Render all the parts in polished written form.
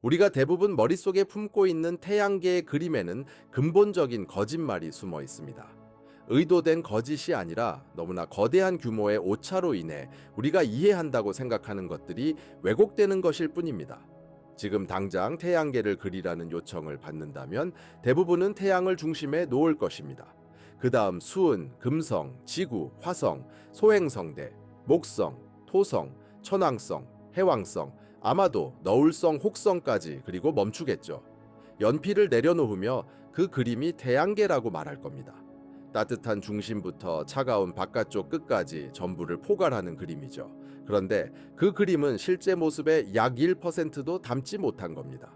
우리가 대부분 머릿속에 품고 있는 태양계의 그림에는 근본적인 거짓말이 숨어 있습니다. 의도된 거짓이 아니라 너무나 거대한 규모의 오차로 인해 우리가 이해한다고 생각하는 것들이 왜곡되는 것일 뿐입니다. 지금 당장 태양계를 그리라는 요청을 받는다면 대부분은 태양을 중심에 놓을 것입니다. 그 다음 수은, 금성, 지구, 화성, 소행성대, 목성, 토성, 천왕성, 해왕성, 아마도 너울성, 혹성까지 그리고 멈추겠죠. 연필을 내려놓으며 그 그림이 태양계라고 말할 겁니다. 따뜻한 중심부터 차가운 바깥쪽 끝까지 전부를 포괄하는 그림이죠. 그런데 그 그림은 실제 모습의 약 1%도 담지 못한 겁니다.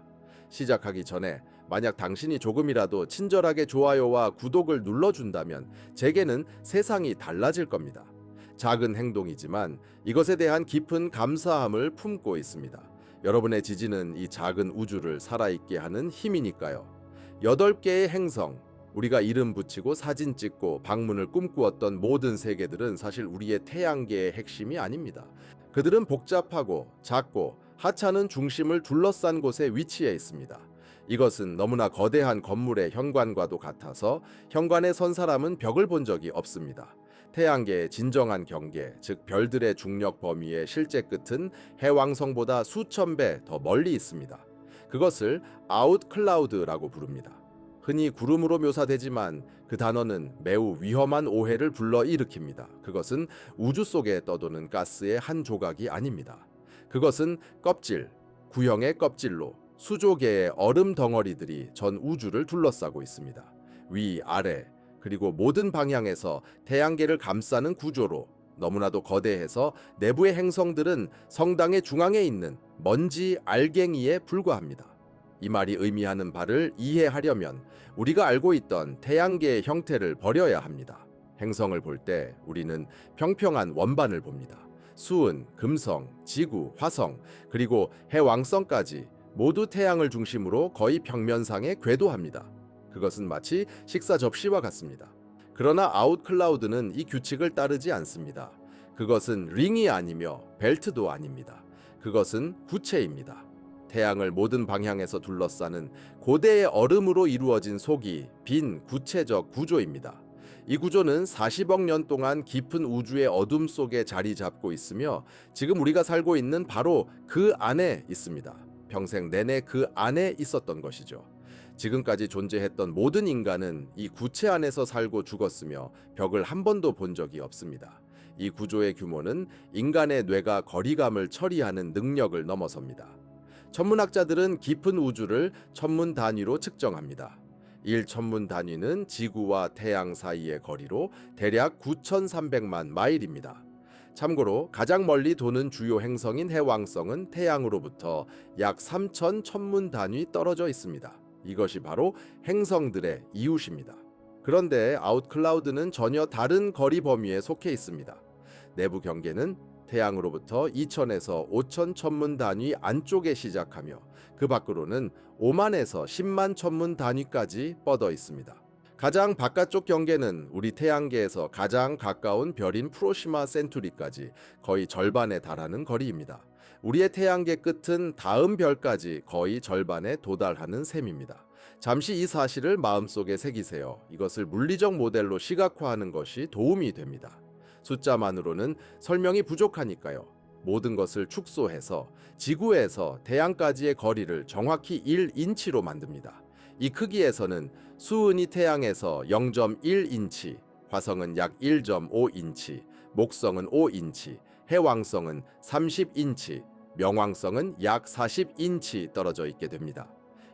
시작하기 전에 만약 당신이 조금이라도 친절하게 좋아요와 구독을 눌러준다면 제게는 세상이 달라질 겁니다. 작은 행동이지만 이것에 대한 깊은 감사함을 품고 있습니다. 여러분의 지지는 이 작은 우주를 살아있게 하는 힘이니까요. 8개의 행성, 우리가 이름 붙이고 사진 찍고 방문을 꿈꾸었던 모든 세계들은 사실 우리의 태양계의 핵심이 아닙니다. 그들은 복잡하고 작고 하찮은 중심을 둘러싼 곳에 위치해 있습니다. 이것은 너무나 거대한 건물의 현관과도 같아서 현관에 선 사람은 벽을 본 적이 없습니다. 태양계의 진정한 경계, 즉 별들의 중력 범위의 실제 끝은 해왕성보다 수천 배 더 멀리 있습니다. 그것을 아웃클라우드라고 부릅니다. 흔히 구름으로 묘사되지만 그 단어는 매우 위험한 오해를 불러일으킵니다. 그것은 우주 속에 떠도는 가스의 한 조각이 아닙니다. 그것은 껍질, 구형의 껍질로 수조개의 얼음 덩어리들이 전 우주를 둘러싸고 있습니다. 위, 아래, 그리고 모든 방향에서 태양계를 감싸는 구조로 너무나도 거대해서 내부의 행성들은 성당의 중앙에 있는 먼지 알갱이에 불과합니다. 이 말이 의미하는 바를 이해하려면 우리가 알고 있던 태양계의 형태를 버려야 합니다. 행성을 볼 때 우리는 평평한 원반을 봅니다. 수은, 금성, 지구, 화성, 그리고 해왕성까지 모두 태양을 중심으로 거의 평면상에 궤도합니다. 그것은 마치 식사 접시와 같습니다. 그러나 아웃클라우드는 이 규칙을 따르지 않습니다. 그것은 링이 아니며 벨트도 아닙니다. 그것은 구체입니다. 태양을 모든 방향에서 둘러싸는 고대의 얼음으로 이루어진 속이 빈 구체적 구조입니다. 이 구조는 40억 년 동안 깊은 우주의 어둠 속에 자리 잡고 있으며 지금 우리가 살고 있는 바로 그 안에 있습니다. 평생 내내 그 안에 있었던 것이죠. 지금까지 존재했던 모든 인간은 이 구체 안에서 살고 죽었으며 벽을 한 번도 본 적이 없습니다. 이 구조의 규모는 인간의 뇌가 거리감을 처리하는 능력을 넘어섭니다. 천문학자들은 깊은 우주를 천문 단위로 측정합니다. 1천문 단위는 지구와 태양 사이의 거리로 대략 9,300만 마일입니다. 참고로 가장 멀리 도는 주요 행성인 해왕성은 태양으로부터 약 3,000 천문 단위 떨어져 있습니다. 이것이 바로 행성들의 이웃입니다. 그런데 아웃클라우드는 전혀 다른 거리 범위에 속해 있습니다. 내부 경계는 태양으로부터 2,000에서 5,000 천문 단위 안쪽에 시작하며 그 밖으로는 5만에서 10만 천문 단위까지 뻗어 있습니다. 가장 바깥쪽 경계는 우리 태양계에서 가장 가까운 별인 프로시마 센투리까지 거의 절반에 달하는 거리입니다. 우리의 태양계 끝은 다음 별까지 거의 절반에 도달하는 셈입니다. 잠시 이 사실을 마음속에 새기세요. 이것을 물리적 모델로 시각화하는 것이 도움이 됩니다. 숫자만으로는 설명이 부족하니까요. 모든 것을 축소해서 지구에서 태양까지의 거리를 정확히 1인치로 만듭니다. 이 크기에서는 수은이 태양에서 0.1인치, 화성은 약 1.5인치, 목성은 5인치, 해왕성은 30인치, 명왕성은 약 40인치 떨어져 있게 됩니다.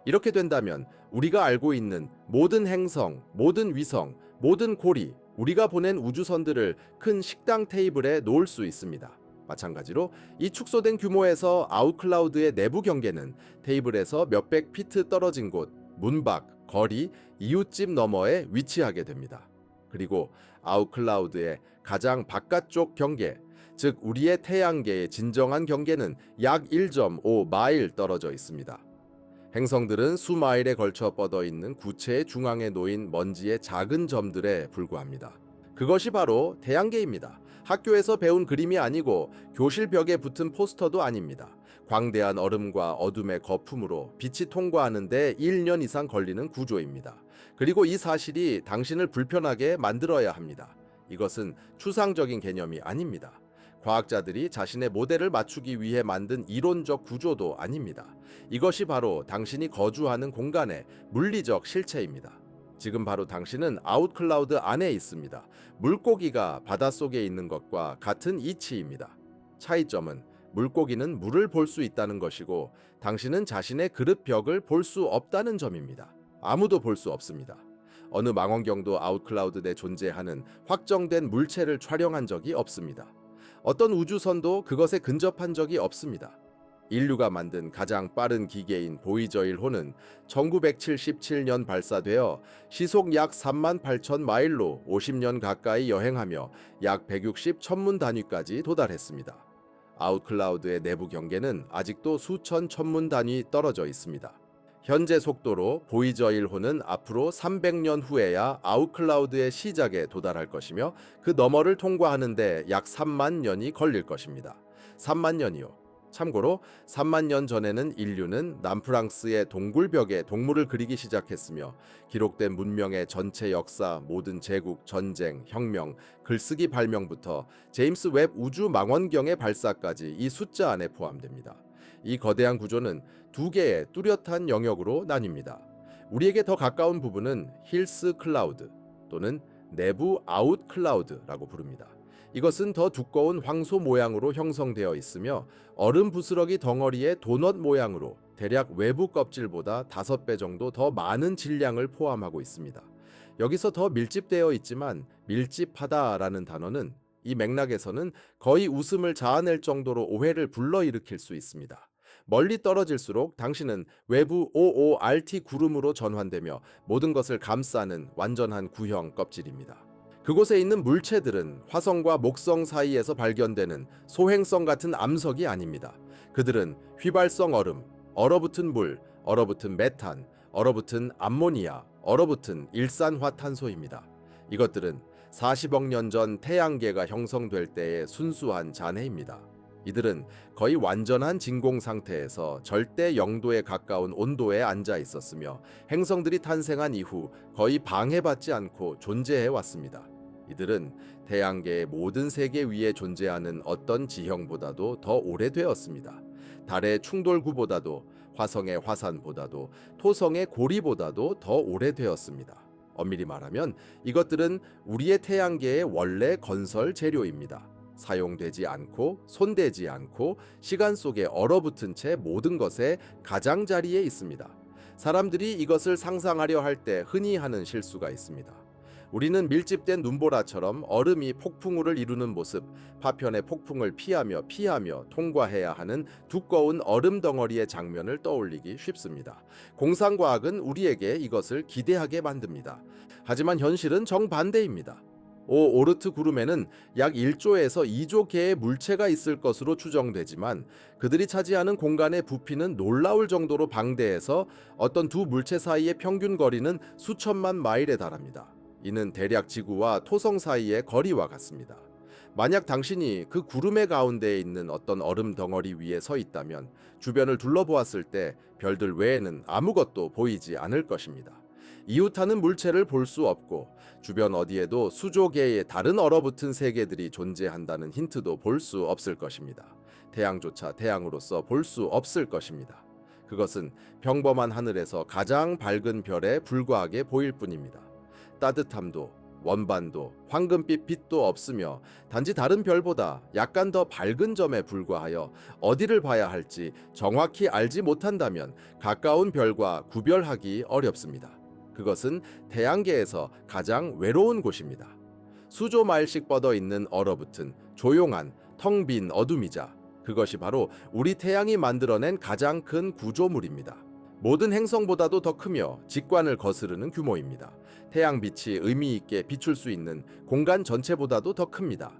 이렇게 된다면 우리가 알고 있는 모든 행성, 모든 위성, 모든 고리, 우리가 보낸 우주선들을 큰 식당 테이블에 놓을 수 있습니다. 마찬가지로 이 축소된 규모에서 아웃클라우드의 내부 경계는 테이블에서 몇백 피트 떨어진 곳, 문밖, 거리, 이웃집 너머에 위치하게 됩니다. 그리고 아웃클라우드의 가장 바깥쪽 경계, 즉 우리의 태양계의 진정한 경계는 약 1.5 마일 떨어져 있습니다. 행성들은 수마일에 걸쳐 뻗어 있는 구체의 중앙에 놓인 먼지의 작은 점들에 불과합니다. 그것이 바로 태양계입니다. 학교에서 배운 그림이 아니고 교실 벽에 붙은 포스터도 아닙니다. 광대한 얼음과 어둠의 거품으로 빛이 통과하는 데 1년 이상 걸리는 구조입니다. 그리고 이 사실이 당신을 불편하게 만들어야 합니다. 이것은 추상적인 개념이 아닙니다. 과학자들이 자신의 모델을 맞추기 위해 만든 이론적 구조도 아닙니다. 이것이 바로 당신이 거주하는 공간의 물리적 실체입니다. 지금 바로 당신은 아웃클라우드 안에 있습니다. 물고기가 바닷속에 있는 것과 같은 이치입니다. 차이점은 물고기는 물을 볼 수 있다는 것이고 당신은 자신의 그릇 벽을 볼 수 없다는 점입니다. 아무도 볼 수 없습니다. 어느 망원경도 아웃클라우드 내 존재하는 확정된 물체를 촬영한 적이 없습니다. 어떤 우주선도 그것에 근접한 적이 없습니다. 인류가 만든 가장 빠른 기계인 보이저 1호는 1977년 발사되어 시속 약 38,000마일로 50년 가까이 여행하며 약 160 천문 단위까지 도달했습니다. 아웃클라우드의 내부 경계는 아직도 수천 천문 단위 떨어져 있습니다. 현재 속도로 보이저 1호는 앞으로 300년 후에야 아웃클라우드의 시작에 도달할 것이며 그 너머를 통과하는 데 약 3만 년이 걸릴 것입니다. 3만 년이요. 참고로 3만 년 전에는 인류는 남프랑스의 동굴벽에 동물을 그리기 시작했으며 기록된 문명의 전체 역사, 모든 제국, 전쟁, 혁명, 글쓰기 발명부터 제임스 웹 우주 망원경의 발사까지 이 숫자 안에 포함됩니다. 이 거대한 구조는 두 개의 뚜렷한 영역으로 나뉩니다. 우리에게 더 가까운 부분은 힐스 클라우드 또는 내부 아웃 클라우드라고 부릅니다. 이것은 더 두꺼운 황소 모양으로 형성되어 있으며 얼음 부스러기 덩어리의 도넛 모양으로 대략 외부 껍질보다 5배 정도 더 많은 질량을 포함하고 있습니다. 여기서 더 밀집되어 있지만 밀집하다라는 단어는 이 맥락에서는 거의 웃음을 자아낼 정도로 오해를 불러일으킬 수 있습니다. 멀리 떨어질수록 당신은 외부 OORT 구름으로 전환되며 모든 것을 감싸는 완전한 구형 껍질입니다. 그곳에 있는 물체들은 화성과 목성 사이에서 발견되는 소행성 같은 암석이 아닙니다. 그들은 휘발성 얼음, 얼어붙은 물, 얼어붙은 메탄, 얼어붙은 암모니아, 얼어붙은 일산화탄소입니다. 이것들은 40억 년 전 태양계가 형성될 때의 순수한 잔해입니다. 이들은 거의 완전한 진공 상태에서 절대 영도에 가까운 온도에 앉아 있었으며 행성들이 탄생한 이후 거의 방해받지 않고 존재해 왔습니다. 이들은 태양계의 모든 세계 위에 존재하는 어떤 지형보다도 더 오래되었습니다. 달의 충돌구보다도 화성의 화산보다도 토성의 고리보다도 더 오래되었습니다. 엄밀히 말하면 이것들은 우리의 태양계의 원래 건설 재료입니다. 사용되지 않고 손대지 않고 시간 속에 얼어붙은 채 모든 것의 가장자리에 있습니다. 사람들이 이것을 상상하려 할 때 흔히 하는 실수가 있습니다. 우리는 밀집된 눈보라처럼 얼음이 폭풍우를 이루는 모습, 파편의 폭풍을 피하며 통과해야 하는 두꺼운 얼음 덩어리의 장면을 떠올리기 쉽습니다. 공상과학은 우리에게 이것을 기대하게 만듭니다. 하지만 현실은 정반대입니다. 오르트 구름에는 약 1조에서 2조 개의 물체가 있을 것으로 추정되지만 그들이 차지하는 공간의 부피는 놀라울 정도로 방대해서 어떤 두 물체 사이의 평균 거리는 수천만 마일에 달합니다. 이는 대략 지구와 토성 사이의 거리와 같습니다. 만약 당신이 그 구름의 가운데에 있는 어떤 얼음 덩어리 위에 서 있다면 주변을 둘러보았을 때 별들 외에는 아무것도 보이지 않을 것입니다. 이웃하는 물체를 볼 수 없고 주변 어디에도 수조 개의 다른 얼어붙은 세계들이 존재한다는 힌트도 볼 수 없을 것입니다. 태양조차 태양으로서 볼 수 없을 것입니다. 그것은 평범한 하늘에서 가장 밝은 별에 불과하게 보일 뿐입니다. 따뜻함도 원반도 황금빛 빛도 없으며 단지 다른 별보다 약간 더 밝은 점에 불과하여 어디를 봐야 할지 정확히 알지 못한다면 가까운 별과 구별하기 어렵습니다. 그것은 태양계에서 가장 외로운 곳입니다. 수조 마일씩 뻗어 있는 얼어붙은 조용한 텅 빈 어둠이자 그것이 바로 우리 태양이 만들어낸 가장 큰 구조물입니다. 모든 행성보다도 더 크며 직관을 거스르는 규모입니다. 태양빛이 의미 있게 비출 수 있는 공간 전체보다도 더 큽니다.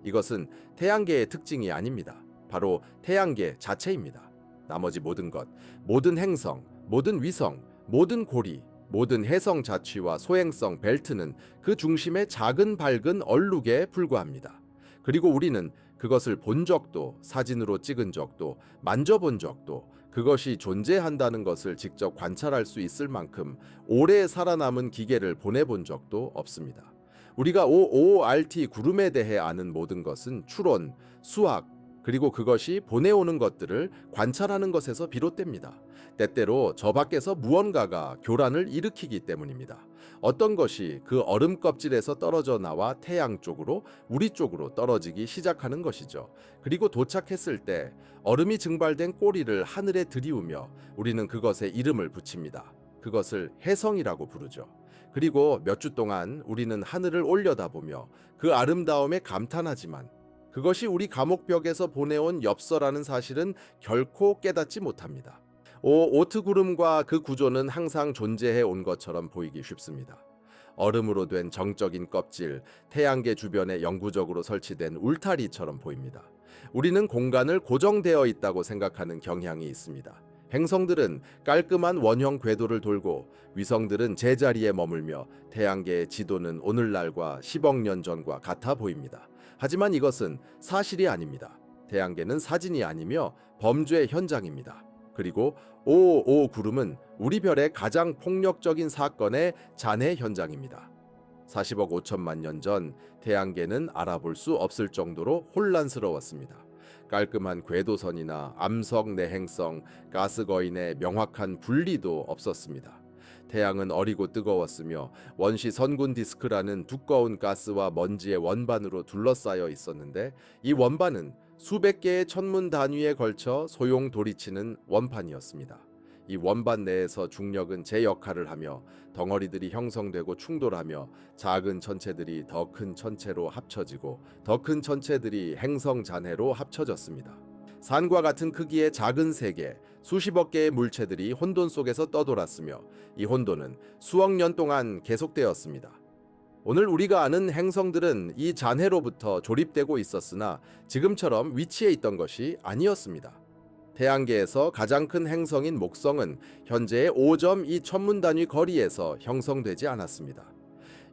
이것은 태양계의 특징이 아닙니다. 바로 태양계 자체입니다. 나머지 모든 것, 모든 행성, 모든 위성, 모든 고리, 모든 해성 자취와 소행성 벨트는 그 중심의 작은 밝은 얼룩에 불과합니다. 그리고 우리는 그것을 본 적도, 사진으로 찍은 적도, 만져본 적도, 그것이 존재한다는 것을 직접 관찰할 수 있을 만큼 오래 살아남은 기계를 보내본 적도 없습니다. 우리가 OORT 구름에 대해 아는 모든 것은 추론, 수학, 그리고 그것이 보내오는 것들을 관찰하는 것에서 비롯됩니다. 때때로 저 밖에서 무언가가 교란을 일으키기 때문입니다. 어떤 것이 그 얼음 껍질에서 떨어져 나와 태양 쪽으로, 우리 쪽으로 떨어지기 시작하는 것이죠. 그리고 도착했을 때 얼음이 증발된 꼬리를 하늘에 들이우며 우리는 그것에 이름을 붙입니다. 그것을 혜성이라고 부르죠. 그리고 몇 주 동안 우리는 하늘을 올려다보며 그 아름다움에 감탄하지만 그것이 우리 감옥벽에서 보내온 엽서라는 사실은 결코 깨닫지 못합니다. 오트 구름과 그 구조는 항상 존재해 온 것처럼 보이기 쉽습니다. 얼음으로 된 정적인 껍질, 태양계 주변에 영구적으로 설치된 울타리처럼 보입니다. 우리는 공간을 고정되어 있다고 생각하는 경향이 있습니다. 행성들은 깔끔한 원형 궤도를 돌고 위성들은 제자리에 머물며 태양계의 지도는 오늘날과 10억 년 전과 같아 보입니다. 하지만 이것은 사실이 아닙니다. 태양계는 사진이 아니며 범죄 현장입니다. 그리고 555 구름은 우리 별의 가장 폭력적인 사건의 잔해 현장입니다. 40억 5천만 년 전 태양계는 알아볼 수 없을 정도로 혼란스러웠습니다. 깔끔한 궤도선이나 암석 내행성, 가스 거인의 명확한 분리도 없었습니다. 태양은 어리고 뜨거웠으며 원시 선군 디스크라는 두꺼운 가스와 먼지의 원반으로 둘러싸여 있었는데 이 원반은 수백 개의 천문 단위에 걸쳐 소용 돌이치는 원판이었습니다. 이 원반 내에서 중력은 제 역할을 하며 덩어리들이 형성되고 충돌하며 작은 천체들이 더 큰 천체로 합쳐지고 더 큰 천체들이 행성 잔해로 합쳐졌습니다. 산과 같은 크기의 작은 세계, 수십억 개의 물체들이 혼돈 속에서 떠돌았으며 이 혼돈은 수억 년 동안 계속되었습니다. 오늘 우리가 아는 행성들은 이 잔해로부터 조립되고 있었으나 지금처럼 위치해 있던 것이 아니었습니다. 태양계에서 가장 큰 행성인 목성은 현재의 5.2 천문단위 거리에서 형성되지 않았습니다.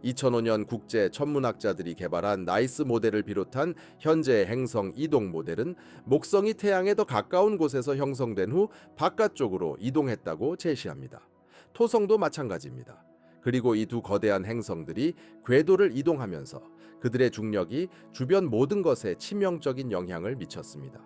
2005년 국제 천문학자들이 개발한 나이스 모델을 비롯한 현재의 행성 이동 모델은 목성이 태양에 더 가까운 곳에서 형성된 후 바깥쪽으로 이동했다고 제시합니다. 토성도 마찬가지입니다. 그리고 이 두 거대한 행성들이 궤도를 이동하면서 그들의 중력이 주변 모든 것에 치명적인 영향을 미쳤습니다.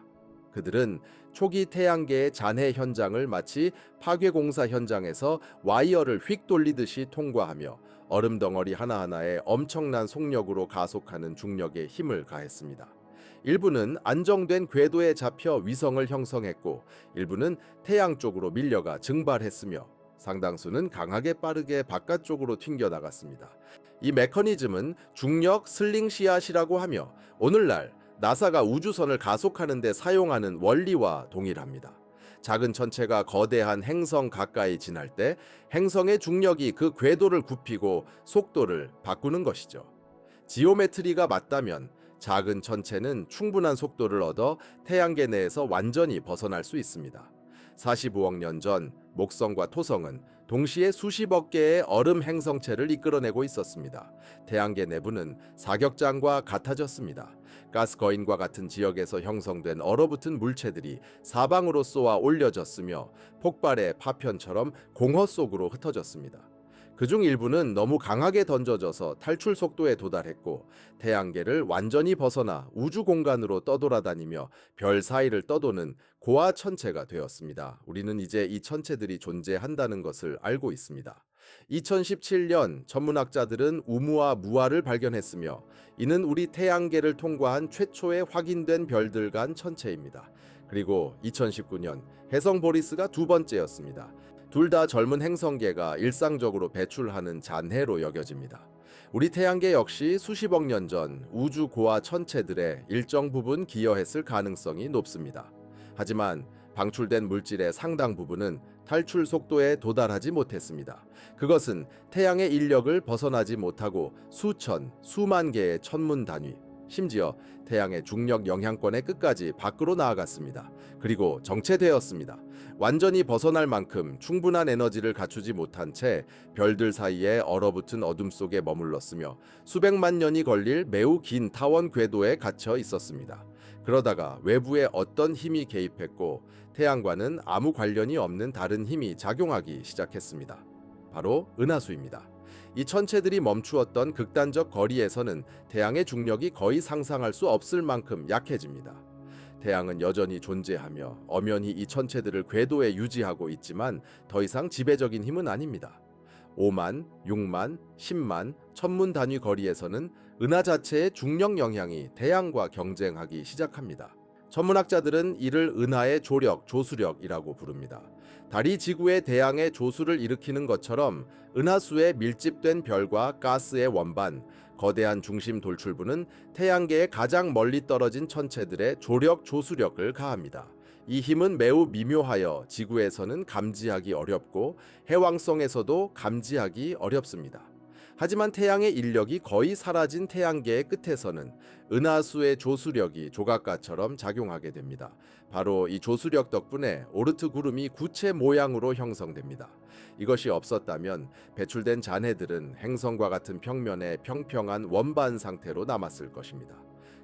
그들은 초기 태양계의 잔해 현장을 마치 파괴공사 현장에서 와이어를 휙 돌리듯이 통과하며 얼음 덩어리 하나하나에 엄청난 속력으로 가속하는 중력에 힘을 가했습니다. 일부는 안정된 궤도에 잡혀 위성을 형성했고 일부는 태양 쪽으로 밀려가 증발했으며 상당수는 강하게 빠르게 바깥쪽으로 튕겨나갔습니다. 이 메커니즘은 중력 슬링시앗이라고 하며 오늘날 나사가 우주선을 가속하는 데 사용하는 원리와 동일합니다. 작은 천체가 거대한 행성 가까이 지날 때 행성의 중력이 그 궤도를 굽히고 속도를 바꾸는 것이죠. 지오메트리가 맞다면 작은 천체는 충분한 속도를 얻어 태양계 내에서 완전히 벗어날 수 있습니다. 45억 년 전 목성과 토성은 동시에 수십억 개의 얼음 행성체를 이끌어내고 있었습니다. 태양계 내부는 사격장과 같아졌습니다. 가스 거인과 같은 지역에서 형성된 얼어붙은 물체들이 사방으로 쏘아 올려졌으며 폭발의 파편처럼 공허 속으로 흩어졌습니다. 그중 일부는 너무 강하게 던져져서 탈출 속도에 도달했고 태양계를 완전히 벗어나 우주 공간으로 떠돌아다니며 별 사이를 떠도는 고아 천체가 되었습니다. 우리는 이제 이 천체들이 존재한다는 것을 알고 있습니다. 2017년 천문학자들은 우무와 무아를 발견했으며 이는 우리 태양계를 통과한 최초의 확인된 별들 간 천체입니다. 그리고 2019년 해성 보리스가 두 번째였습니다. 둘 다 젊은 행성계가 일상적으로 배출하는 잔해로 여겨집니다. 우리 태양계 역시 수십억 년 전 우주 고아 천체들의 일정 부분 기여했을 가능성이 높습니다. 하지만 방출된 물질의 상당 부분은 탈출 속도에 도달하지 못했습니다. 그것은 태양의 인력을 벗어나지 못하고 수천, 수만 개의 천문 단위, 심지어 태양의 중력 영향권의 끝까지 밖으로 나아갔습니다. 그리고 정체되었습니다. 완전히 벗어날 만큼 충분한 에너지를 갖추지 못한 채 별들 사이에 얼어붙은 어둠 속에 머물렀으며 수백만 년이 걸릴 매우 긴 타원 궤도에 갇혀 있었습니다. 그러다가 외부의 어떤 힘이 개입했고 태양과는 아무 관련이 없는 다른 힘이 작용하기 시작했습니다. 바로 은하수입니다. 이 천체들이 멈추었던 극단적 거리에서는 태양의 중력이 거의 상상할 수 없을 만큼 약해집니다. 태양은 여전히 존재하며 엄연히 이 천체들을 궤도에 유지하고 있지만 더 이상 지배적인 힘은 아닙니다. 5만, 6만, 10만, 천문 단위 거리에서는 은하 자체의 중력 영향이 태양과 경쟁하기 시작합니다. 천문학자들은 이를 은하의 조력, 조수력이라고 부릅니다. 달이 지구의 대양의 조수를 일으키는 것처럼 은하수에 밀집된 별과 가스의 원반, 거대한 중심 돌출부는 태양계의 가장 멀리 떨어진 천체들의 조력, 조수력을 가합니다. 이 힘은 매우 미묘하여 지구에서는 감지하기 어렵고 해왕성에서도 감지하기 어렵습니다. 하지만 태양의 인력이 거의 사라진 태양계의 끝에서는 은하수의 조수력이 조각가처럼 작용하게 됩니다. 바로 이 조수력 덕분에 오르트 구름이 구체 모양으로 형성됩니다. 이것이 없었다면 배출된 잔해들은 행성과 같은 평면의 평평한 원반 상태로 남았을 것입니다.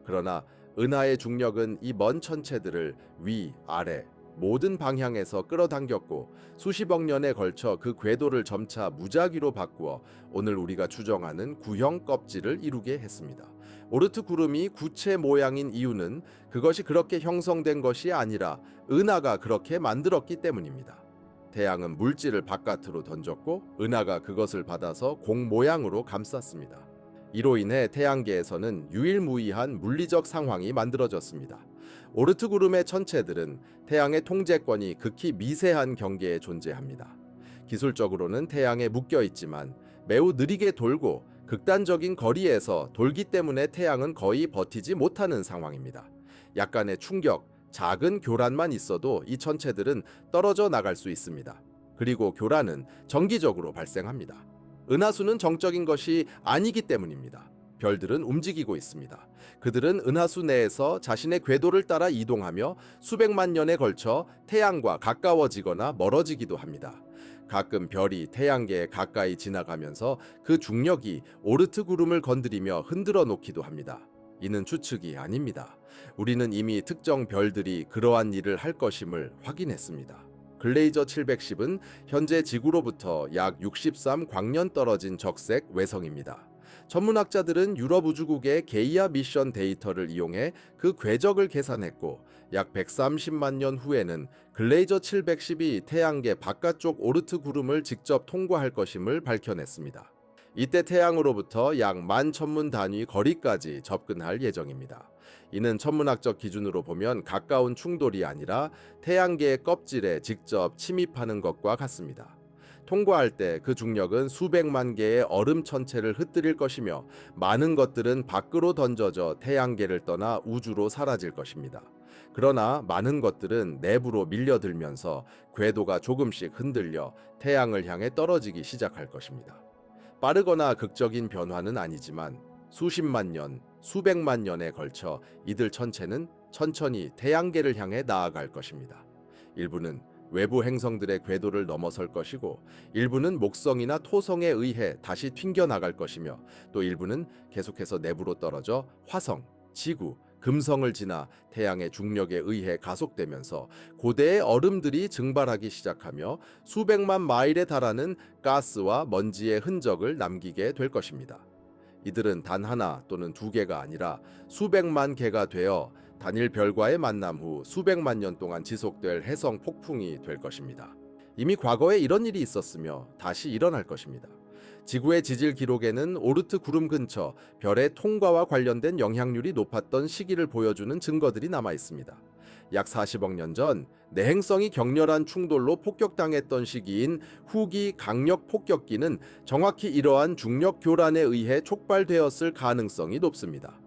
그러나 은하의 중력은 이 먼 천체들을 위, 아래, 모든 방향에서 끌어당겼고 수십억 년에 걸쳐 그 궤도를 점차 무작위로 바꾸어 오늘 우리가 추정하는 구형 껍질을 이루게 했습니다. 오르트 구름이 구체 모양인 이유는 그것이 그렇게 형성된 것이 아니라 은하가 그렇게 만들었기 때문입니다. 태양은 물질을 바깥으로 던졌고 은하가 그것을 받아서 공 모양으로 감쌌습니다. 이로 인해 태양계에서는 유일무이한 물리적 상황이 만들어졌습니다. 오르트 구름의 천체들은 태양의 통제권이 극히 미세한 경계에 존재합니다. 기술적으로는 태양에 묶여 있지만 매우 느리게 돌고 극단적인 거리에서 돌기 때문에 태양은 거의 버티지 못하는 상황입니다. 약간의 충격, 작은 교란만 있어도 이 천체들은 떨어져 나갈 수 있습니다. 그리고 교란은 정기적으로 발생합니다. 은하수는 정적인 것이 아니기 때문입니다. 별들은 움직이고 있습니다. 그들은 은하수 내에서 자신의 궤도를 따라 이동하며 수백만 년에 걸쳐 태양과 가까워지거나 멀어지기도 합니다. 가끔 별이 태양계에 가까이 지나가면서 그 중력이 오르트 구름을 건드리며 흔들어 놓기도 합니다. 이는 추측이 아닙니다. 우리는 이미 특정 별들이 그러한 일을 할 것임을 확인했습니다. 글레이저 710은 현재 지구로부터 약 63광년 떨어진 적색 외성입니다. 천문학자들은 유럽 우주국의 게이아 미션 데이터를 이용해 그 궤적을 계산했고 약 130만 년 후에는 글레이저 710이 태양계 바깥쪽 오르트 구름을 직접 통과할 것임을 밝혀냈습니다. 이때 태양으로부터 약 1만 천문 단위 거리까지 접근할 예정입니다. 이는 천문학적 기준으로 보면 가까운 충돌이 아니라 태양계의 껍질에 직접 침입하는 것과 같습니다. 통과할 때 그 중력은 수백만 개의 얼음 천체를 흩뜨릴 것이며 많은 것들은 밖으로 던져져 태양계를 떠나 우주로 사라질 것입니다. 그러나 많은 것들은 내부로 밀려들면서 궤도가 조금씩 흔들려 태양을 향해 떨어지기 시작할 것입니다. 빠르거나 극적인 변화는 아니지만 수십만 년, 수백만 년에 걸쳐 이들 천체는 천천히 태양계를 향해 나아갈 것입니다. 일부는 외부 행성들의 궤도를 넘어설 것이고 일부는 목성이나 토성에 의해 다시 튕겨나갈 것이며 또 일부는 계속해서 내부로 떨어져 화성, 지구, 금성을 지나 태양의 중력에 의해 가속되면서 고대의 얼음들이 증발하기 시작하며 수백만 마일에 달하는 가스와 먼지의 흔적을 남기게 될 것입니다. 이들은 단 하나 또는 두 개가 아니라 수백만 개가 되어 단일 별과의 만남 후 수백만 년 동안 지속될 해성 폭풍이 될 것입니다. 이미 과거에 이런 일이 있었으며 다시 일어날 것입니다. 지구의 지질 기록에는 오르트 구름 근처 별의 통과와 관련된 영향률이 높았던 시기를 보여주는 증거들이 남아 있습니다. 약 40억 년 전 내행성이 격렬한 충돌로 폭격당했던 시기인 후기 강력 폭격기는 정확히 이러한 중력 교란에 의해 촉발되었을 가능성이 높습니다.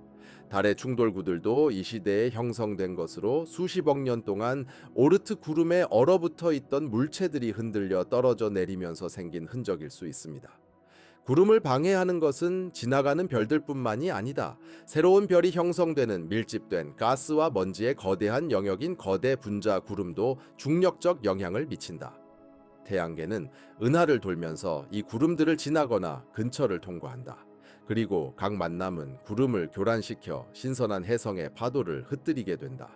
달의 충돌구들도 이 시대에 형성된 것으로 수십억 년 동안 오르트 구름에 얼어붙어 있던 물체들이 흔들려 떨어져 내리면서 생긴 흔적일 수 있습니다. 구름을 방해하는 것은 지나가는 별들뿐만이 아니다. 새로운 별이 형성되는 밀집된 가스와 먼지의 거대한 영역인 거대 분자 구름도 중력적 영향을 미친다. 태양계는 은하를 돌면서 이 구름들을 지나거나 근처를 통과한다. 그리고 각 만남은 구름을 교란시켜 신선한 해성의 파도를 흩뜨리게 된다.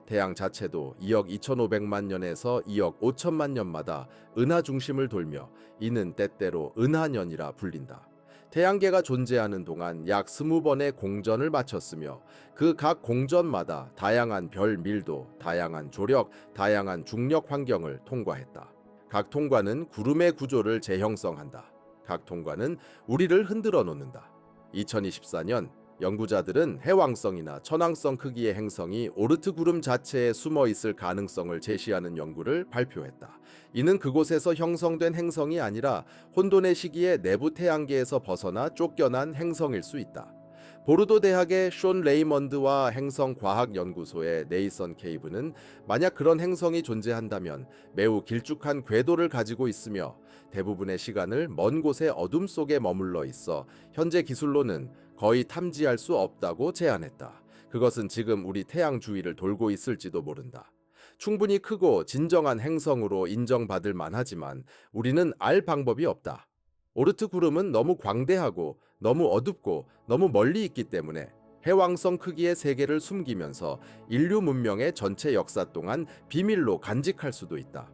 태양 자체도 2억 2,500만 년에서 2억 5천만 년마다 은하 중심을 돌며 이는 때때로 은하년이라 불린다. 태양계가 존재하는 동안 약 20번의 공전을 마쳤으며 그 각 공전마다 다양한 별 밀도, 다양한 조력, 다양한 중력 환경을 통과했다. 각 통과는 구름의 구조를 재형성한다. 각 통과는 우리를 흔들어 놓는다. 2024년 연구자들은 해왕성이나 천왕성 크기의 행성이 오르트 구름 자체에 숨어 있을 가능성을 제시하는 연구를 발표했다. 이는 그곳에서 형성된 행성이 아니라 혼돈의 시기에 내부 태양계에서 벗어나 쫓겨난 행성일 수 있다. 보르도 대학의 숀 레이먼드와 행성과학연구소의 네이선 케이브는 만약 그런 행성이 존재한다면 매우 길쭉한 궤도를 가지고 있으며 대부분의 시간을 먼 곳의 어둠 속에 머물러 있어 현재 기술로는 거의 탐지할 수 없다고 제안했다. 그것은 지금 우리 태양 주위를 돌고 있을지도 모른다. 충분히 크고 진정한 행성으로 인정받을 만하지만 우리는 알 방법이 없다. 오르트 구름은 너무 광대하고 너무 어둡고 너무 멀리 있기 때문에 해왕성 크기의 세계를 숨기면서 인류 문명의 전체 역사 동안 비밀로 간직할 수도 있다.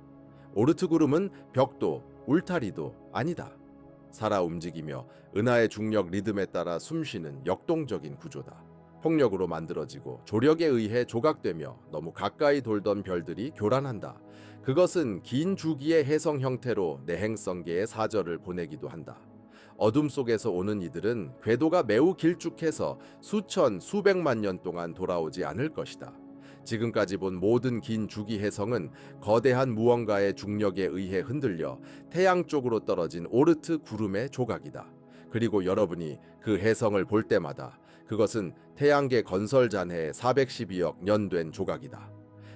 오르트 구름은 벽도 울타리도 아니다. 살아 움직이며 은하의 중력 리듬에 따라 숨쉬는 역동적인 구조다. 폭력으로 만들어지고 조력에 의해 조각되며 너무 가까이 돌던 별들이 교란한다. 그것은 긴 주기의 해성 형태로 내행성계에 사절을 보내기도 한다. 어둠 속에서 오는 이들은 궤도가 매우 길쭉해서 수천, 수백만 년 동안 돌아오지 않을 것이다. 지금까지 본 모든 긴 주기 해성은 거대한 무언가의 중력에 의해 흔들려 태양 쪽으로 떨어진 오르트 구름의 조각이다. 그리고 여러분이 그 해성을 볼 때마다 그것은 태양계 건설 잔해에 412억 년 된 조각이다.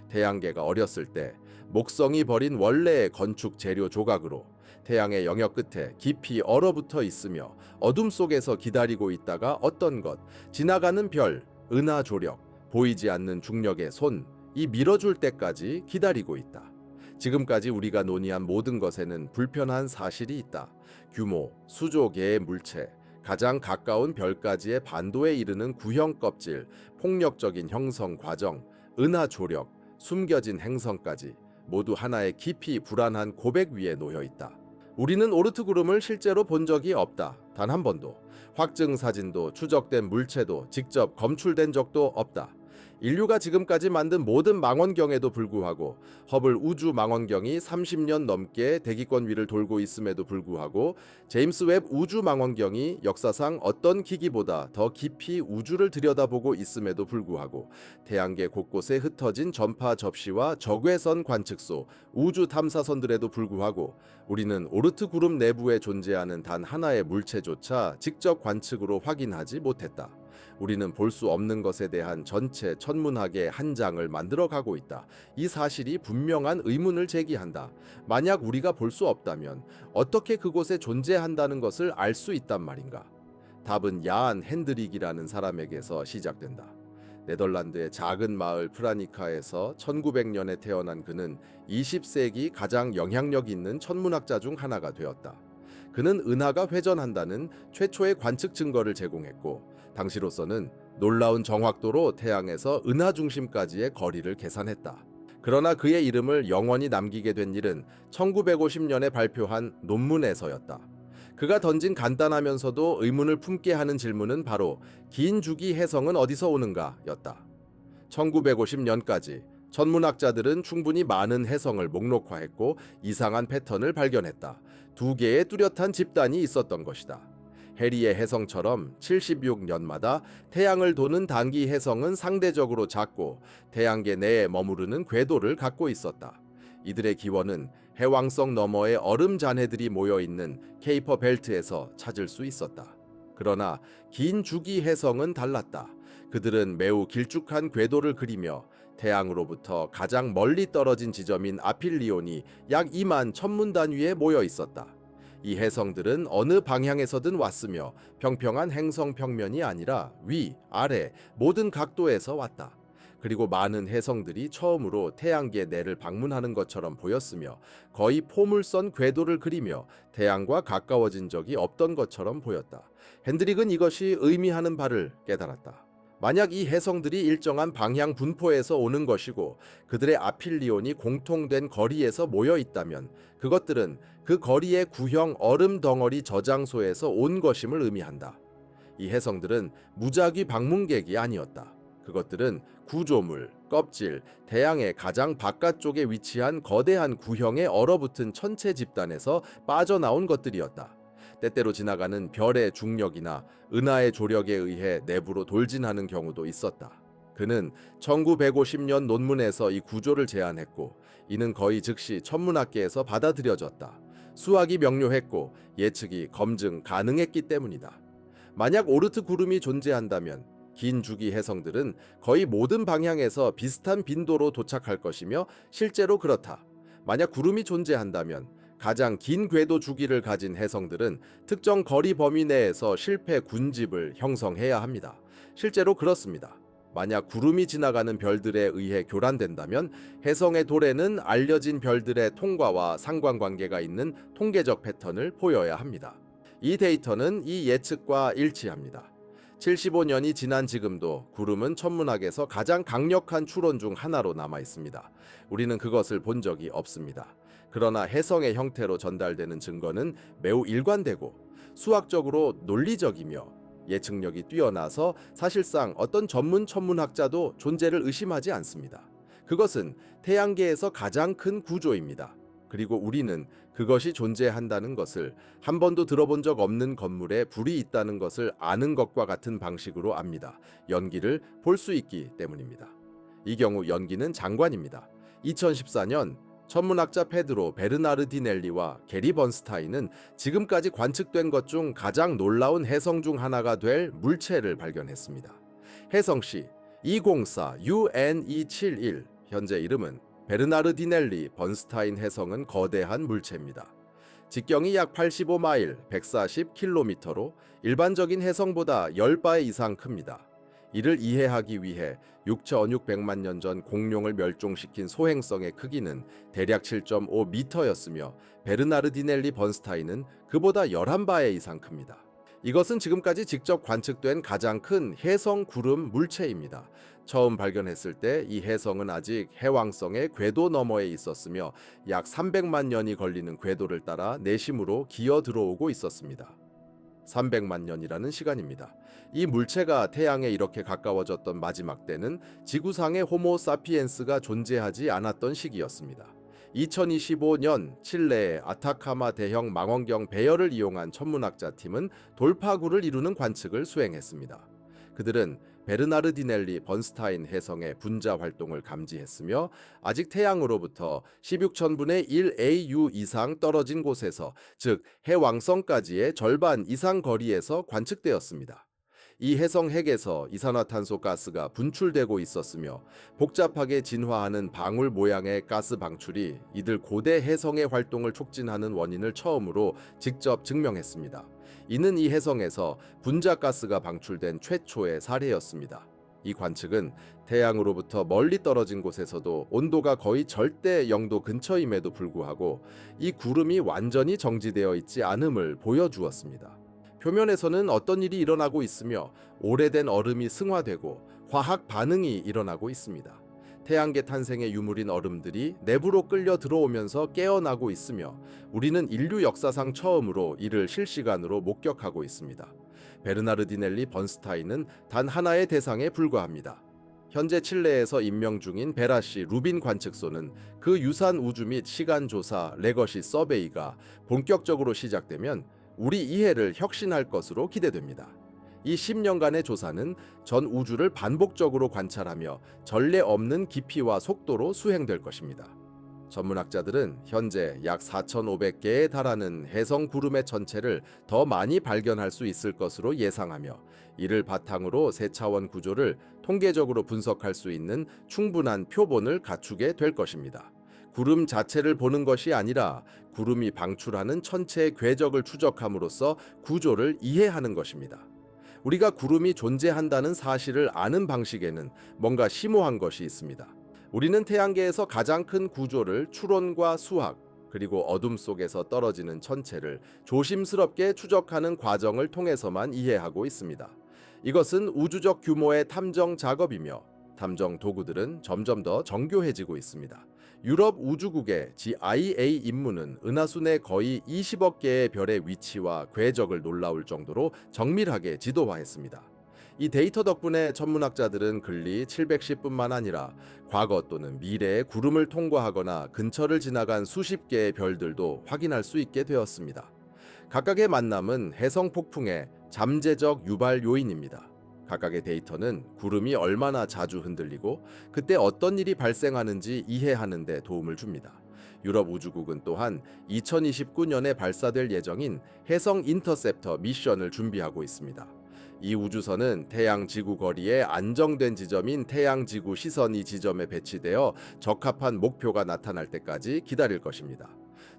태양계가 어렸을 때 목성이 버린 원래의 건축 재료 조각으로 태양의 영역 끝에 깊이 얼어붙어 있으며 어둠 속에서 기다리고 있다가 어떤 것, 지나가는 별, 은하 조력, 보이지 않는 중력의 손, 이 밀어줄 때까지 기다리고 있다. 지금까지 우리가 논의한 모든 것에는 불편한 사실이 있다. 규모, 수조 개의 물체, 가장 가까운 별까지의 반도에 이르는 구형 껍질, 폭력적인 형성 과정, 은하 조력, 숨겨진 행성까지 모두 하나의 깊이 불안한 고백 위에 놓여 있다. 우리는 오르트 구름을 실제로 본 적이 없다. 단 한 번도. 확증 사진도 추적된 물체도 직접 검출된 적도 없다. 인류가 지금까지 만든 모든 망원경에도 불구하고 허블 우주 망원경이 30년 넘게 대기권 위를 돌고 있음에도 불구하고 제임스 웹 우주 망원경이 역사상 어떤 기기보다 더 깊이 우주를 들여다보고 있음에도 불구하고 태양계 곳곳에 흩어진 전파 접시와 적외선 관측소, 우주 탐사선들에도 불구하고 우리는 오르트 구름 내부에 존재하는 단 하나의 물체조차 직접 관측으로 확인하지 못했다. 우리는 볼 수 없는 것에 대한 전체 천문학의 한 장을 만들어가고 있다. 이 사실이 분명한 의문을 제기한다. 만약 우리가 볼 수 없다면 어떻게 그곳에 존재한다는 것을 알 수 있단 말인가? 답은 야한 핸드릭이라는 사람에게서 시작된다. 네덜란드의 작은 마을 프라니카에서 1900년에 태어난 그는 20세기 가장 영향력 있는 천문학자 중 하나가 되었다. 그는 은하가 회전한다는 최초의 관측 증거를 제공했고 당시로서는 놀라운 정확도로 태양에서 은하 중심까지의 거리를 계산했다. 그러나 그의 이름을 영원히 남기게 된 일은 1950년에 발표한 논문에서였다. 그가 던진 간단하면서도 의문을 품게 하는 질문은 바로 긴 주기 해성은 어디서 오는가 였다. 1950년까지 천문학자들은 충분히 많은 해성을 목록화했고 이상한 패턴을 발견했다. 2개의 뚜렷한 집단이 있었던 것이다. 해리의 해성처럼 76년마다 태양을 도는 단기 해성은 상대적으로 작고 태양계 내에 머무르는 궤도를 갖고 있었다. 이들의 기원은 해왕성 너머의 얼음 잔해들이 모여있는 케이퍼 벨트에서 찾을 수 있었다. 그러나 긴 주기 해성은 달랐다. 그들은 매우 길쭉한 궤도를 그리며 태양으로부터 가장 멀리 떨어진 지점인 아필리온이 약 2만 천문단 위에 모여 있었다. 이 해성들은 어느 방향에서든 왔으며 평평한 행성 평면이 아니라 위, 아래, 모든 각도에서 왔다. 그리고 많은 해성들이 처음으로 태양계 내를 방문하는 것처럼 보였으며 거의 포물선 궤도를 그리며 태양과 가까워진 적이 없던 것처럼 보였다. 핸드릭은 이것이 의미하는 바를 깨달았다. 만약 이 해성들이 일정한 방향 분포에서 오는 것이고 그들의 아필리온이 공통된 거리에서 모여 있다면 그것들은 그 거리의 구형 얼음 덩어리 저장소에서 온 것임을 의미한다. 이 해성들은 무작위 방문객이 아니었다. 그것들은 구조물, 껍질, 태양의 가장 바깥쪽에 위치한 거대한 구형에 얼어붙은 천체 집단에서 빠져나온 것들이었다. 때때로 지나가는 별의 중력이나 은하의 조력에 의해 내부로 돌진하는 경우도 있었다. 그는 1950년 논문에서 이 구조를 제안했고 이는 거의 즉시 천문학계에서 받아들여졌다. 수학이 명료했고 예측이 검증 가능했기 때문이다. 만약 오르트 구름이 존재한다면 긴 주기 해성들은 거의 모든 방향에서 비슷한 빈도로 도착할 것이며 실제로 그렇다. 만약 구름이 존재한다면 가장 긴 궤도 주기를 가진 해성들은 특정 거리 범위 내에서 실패 군집을 형성해야 합니다. 실제로 그렇습니다. 만약 구름이 지나가는 별들에 의해 교란된다면 해성의 도래는 알려진 별들의 통과와 상관관계가 있는 통계적 패턴을 보여야 합니다. 이 데이터는 이 예측과 일치합니다. 75년이 지난 지금도 구름은 천문학에서 가장 강력한 추론 중 하나로 남아 있습니다. 우리는 그것을 본 적이 없습니다. 그러나 해성의 형태로 전달되는 증거는 매우 일관되고 수학적으로 논리적이며 예측력이 뛰어나서 사실상 어떤 전문 천문학자도 존재를 의심하지 않습니다. 그것은 태양계에서 가장 큰 구조입니다. 그리고 우리는 그것이 존재한다는 것을 한 번도 들어본 적 없는 건물에 불이 있다는 것을 아는 것과 같은 방식으로 압니다. 연기를 볼 수 있기 때문입니다. 이 경우 연기는 장관입니다. 2014년 천문학자 페드로 베르나르디넬리와 게리 번스타인은 지금까지 관측된 것 중 가장 놀라운 해성 중 하나가 될 물체를 발견했습니다. 해성씨 204 UNE71 현재 이름은 베르나르디넬리 번스타인 해성은 거대한 물체입니다. 직경이 약 85마일, 140km로 일반적인 해성보다 10배 이상 큽니다. 이를 이해하기 위해 6,600만 년 전 공룡을 멸종시킨 소행성의 크기는 대략 7.5m였으며 베르나르디넬리 번스타인은 그보다 11배 이상 큽니다. 이것은 지금까지 직접 관측된 가장 큰 해성 구름 물체입니다. 처음 발견했을 때 이 해성은 아직 해왕성의 궤도 너머에 있었으며 약 300만 년이 걸리는 궤도를 따라 내심으로 기어 들어오고 있었습니다. 300만 년이라는 시간입니다. 이 물체가 태양에 이렇게 가까워졌던 마지막 때는 지구상의 호모 사피엔스가 존재하지 않았던 시기였습니다. 2025년 칠레의 아타카마 대형 망원경 배열을 이용한 천문학자 팀은 돌파구를 이루는 관측을 수행했습니다. 그들은 베르나르디넬리 번스타인 해성의 분자 활동을 감지했으며 아직 태양으로부터 16,000분의 1 AU 이상 떨어진 곳에서, 즉 해왕성까지의 절반 이상 거리에서 관측되었습니다. 이 해성 핵에서 이산화탄소 가스가 분출되고 있었으며 복잡하게 진화하는 방울 모양의 가스 방출이 이들 고대 해성의 활동을 촉진하는 원인을 처음으로 직접 증명했습니다. 이는 이 해성에서 분자가스가 방출된 최초의 사례였습니다. 이 관측은 태양으로부터 멀리 떨어진 곳에서도 온도가 거의 절대 0도 근처임에도 불구하고 이 구름이 완전히 정지되어 있지 않음을 보여주었습니다. 표면에서는 어떤 일이 일어나고 있으며 오래된 얼음이 승화되고 화학 반응이 일어나고 있습니다. 태양계 탄생의 유물인 얼음들이 내부로 끌려 들어오면서 깨어나고 있으며 우리는 인류 역사상 처음으로 이를 실시간으로 목격하고 있습니다. 베르나르디넬리 번스타인은 단 하나의 대상에 불과합니다. 현재 칠레에서 임명 중인 베라시 루빈 관측소는 그 유산 우주 및 시간 조사 레거시 서베이가 본격적으로 시작되면 우리 이해를 혁신할 것으로 기대됩니다. 이 10년간의 조사는 전 우주를 반복적으로 관찰하며 전례 없는 깊이와 속도로 수행될 것입니다. 전문학자들은 현재 약 4,500개에 달하는 해성 구름의 천체를 더 많이 발견할 수 있을 것으로 예상하며 이를 바탕으로 세차원 구조를 통계적으로 분석할 수 있는 충분한 표본을 갖추게 될 것입니다. 구름 자체를 보는 것이 아니라 구름이 방출하는 천체의 궤적을 추적함으로써 구조를 이해하는 것입니다. 우리가 구름이 존재한다는 사실을 아는 방식에는 뭔가 심오한 것이 있습니다. 우리는 태양계에서 가장 큰 구조를 추론과 수학, 그리고 어둠 속에서 떨어지는 천체를 조심스럽게 추적하는 과정을 통해서만 이해하고 있습니다. 이것은 우주적 규모의 탐정 작업이며 탐정 도구들은 점점 더 정교해지고 있습니다. 유럽 우주국의 GIA 임무는 은하수 내 거의 20억 개의 별의 위치와 궤적을 놀라울 정도로 정밀하게 지도화했습니다. 이 데이터 덕분에 천문학자들은 근리 710뿐만 아니라 과거 또는 미래의 구름을 통과하거나 근처를 지나간 수십 개의 별들도 확인할 수 있게 되었습니다. 각각의 만남은 해성 폭풍의 잠재적 유발 요인입니다. 각각의 데이터는 구름이 얼마나 자주 흔들리고 그때 어떤 일이 발생하는지 이해하는 데 도움을 줍니다. 유럽 우주국은 또한 2029년에 발사될 예정인 해성 인터셉터 미션을 준비하고 있습니다. 이 우주선은 태양 지구 거리에 안정된 지점인 태양 지구 시선이 지점에 배치되어 적합한 목표가 나타날 때까지 기다릴 것입니다.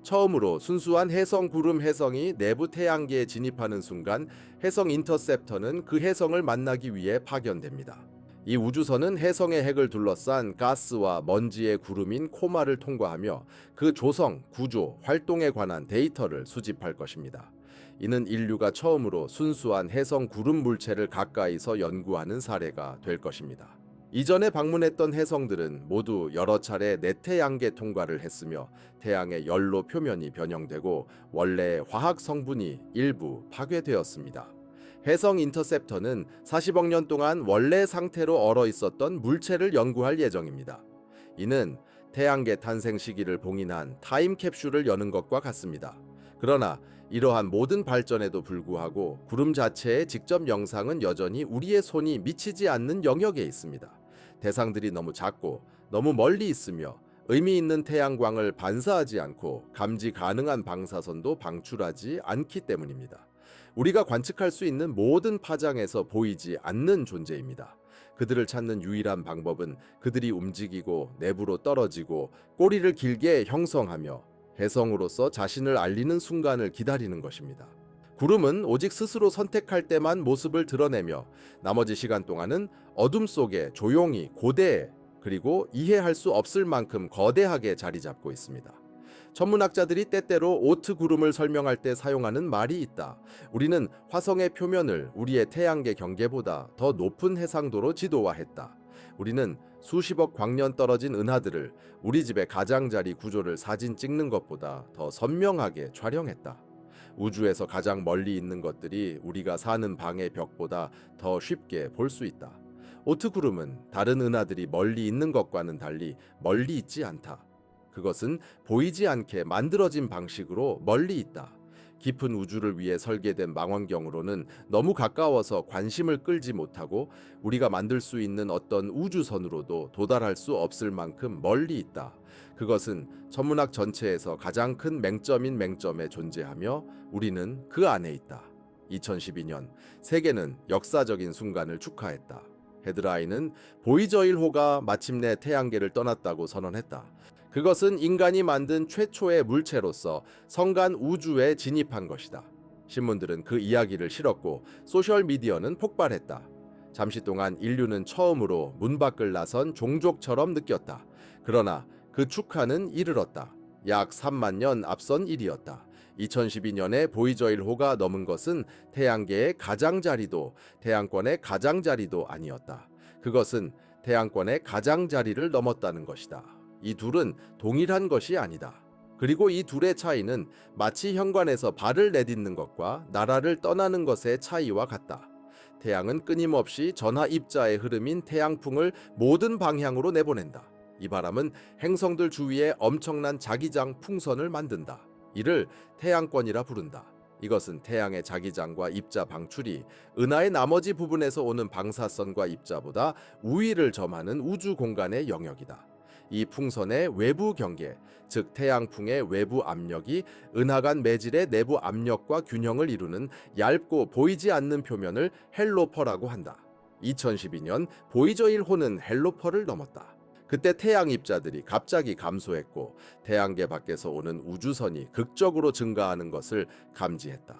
처음으로 순수한 해성 구름 해성이 내부 태양계에 진입하는 순간 해성 인터셉터는 그 해성을 만나기 위해 파견됩니다. 이 우주선은 해성의 핵을 둘러싼 가스와 먼지의 구름인 코마를 통과하며 그 조성, 구조, 활동에 관한 데이터를 수집할 것입니다. 이는 인류가 처음으로 순수한 해성 구름 물체를 가까이서 연구하는 사례가 될 것입니다. 이전에 방문했던 해성들은 모두 여러 차례 내태양계 통과를 했으며 태양의 열로 표면이 변형되고 원래의 화학 성분이 일부 파괴되었습니다. 해성 인터셉터는 40억 년 동안 원래 상태로 얼어 있었던 물체를 연구할 예정입니다. 이는 태양계 탄생 시기를 봉인한 타임캡슐을 여는 것과 같습니다. 그러나 이러한 모든 발전에도 불구하고 구름 자체의 직접 영상은 여전히 우리의 손이 미치지 않는 영역에 있습니다. 대상들이 너무 작고 너무 멀리 있으며 의미 있는 태양광을 반사하지 않고 감지 가능한 방사선도 방출하지 않기 때문입니다. 우리가 관측할 수 있는 모든 파장에서 보이지 않는 존재입니다. 그들을 찾는 유일한 방법은 그들이 움직이고 내부로 떨어지고 꼬리를 길게 형성하며 해성으로서 자신을 알리는 순간을 기다리는 것입니다. 구름은 오직 스스로 선택할 때만 모습을 드러내며 나머지 시간 동안은 어둠 속에 조용히 고대해 그리고 이해할 수 없을 만큼 거대하게 자리 잡고 있습니다. 천문학자들이 때때로 오트 구름을 설명할 때 사용하는 말이 있다. 우리는 화성의 표면을 우리의 태양계 경계보다 더 높은 해상도로 지도화했다. 우리는 수십억 광년 떨어진 은하들을 우리 집의 가장자리 구조를 사진 찍는 것보다 더 선명하게 촬영했다. 우주에서 가장 멀리 있는 것들이 우리가 사는 방의 벽보다 더 쉽게 볼 수 있다. 오트 구름은 다른 은하들이 멀리 있는 것과는 달리 멀리 있지 않다. 그것은 보이지 않게 만들어진 방식으로 멀리 있다. 깊은 우주를 위해 설계된 망원경으로는 너무 가까워서 관심을 끌지 못하고 우리가 만들 수 있는 어떤 우주선으로도 도달할 수 없을 만큼 멀리 있다. 그것은 천문학 전체에서 가장 큰 맹점인 맹점에 존재하며 우리는 그 안에 있다. 2012년 세계는 역사적인 순간을 축하했다. 헤드라인은 보이저 1호가 마침내 태양계를 떠났다고 선언했다. 그것은 인간이 만든 최초의 물체로서 성간 우주에 진입한 것이다. 신문들은 그 이야기를 실었고 소셜미디어는 폭발했다. 잠시 동안 인류는 처음으로 문 밖을 나선 종족처럼 느꼈다. 그러나 그 축하는 이르렀다. 약 3만 년 앞선 일이었다. 2012년에 보이저 1호가 넘은 것은 태양계의 가장자리도 태양권의 가장자리도 아니었다. 그것은 태양권의 가장자리를 넘었다는 것이다. 이 둘은 동일한 것이 아니다. 그리고 이 둘의 차이는 마치 현관에서 발을 내딛는 것과 나라를 떠나는 것의 차이와 같다. 태양은 끊임없이 전하 입자의 흐름인 태양풍을 모든 방향으로 내보낸다. 이 바람은 행성들 주위에 엄청난 자기장 풍선을 만든다. 이를 태양권이라 부른다. 이것은 태양의 자기장과 입자 방출이 은하의 나머지 부분에서 오는 방사선과 입자보다 우위를 점하는 우주 공간의 영역이다. 이 풍선의 외부 경계, 즉 태양풍의 외부 압력이 은하간 매질의 내부 압력과 균형을 이루는 얇고 보이지 않는 표면을 헬로퍼라고 한다. 2012년 보이저 1호는 헬로퍼를 넘었다. 그때 태양 입자들이 갑자기 감소했고 태양계 밖에서 오는 우주선이 극적으로 증가하는 것을 감지했다.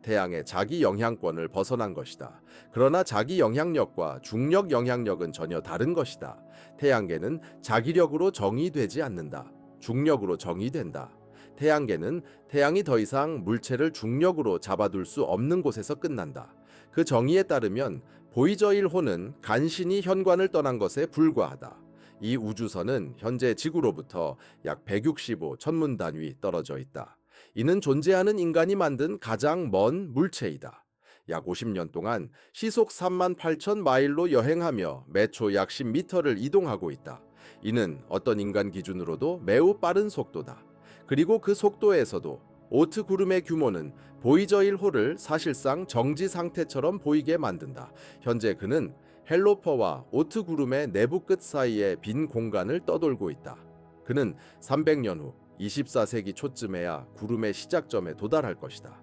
태양의 자기 영향권을 벗어난 것이다. 그러나 자기 영향력과 중력 영향력은 전혀 다른 것이다. 태양계는 자기력으로 정의되지 않는다. 중력으로 정의된다. 태양계는 태양이 더 이상 물체를 중력으로 잡아둘 수 없는 곳에서 끝난다. 그 정의에 따르면 보이저 1호는 간신히 현관을 떠난 것에 불과하다. 이 우주선은 현재 지구로부터 약 165 천문단위 떨어져 있다. 이는 존재하는 인간이 만든 가장 먼 물체이다. 약 50년 동안 시속 3만 8천 마일로 여행하며 매초 약 10m를 이동하고 있다. 이는 어떤 인간 기준으로도 매우 빠른 속도다. 그리고 그 속도에서도 오트 구름의 규모는 보이저 1호를 사실상 정지 상태처럼 보이게 만든다. 현재 그는 헬로퍼와 오트 구름의 내부 끝 사이에 빈 공간을 떠돌고 있다. 그는 300년 후 24세기 초쯤에야 구름의 시작점에 도달할 것이다.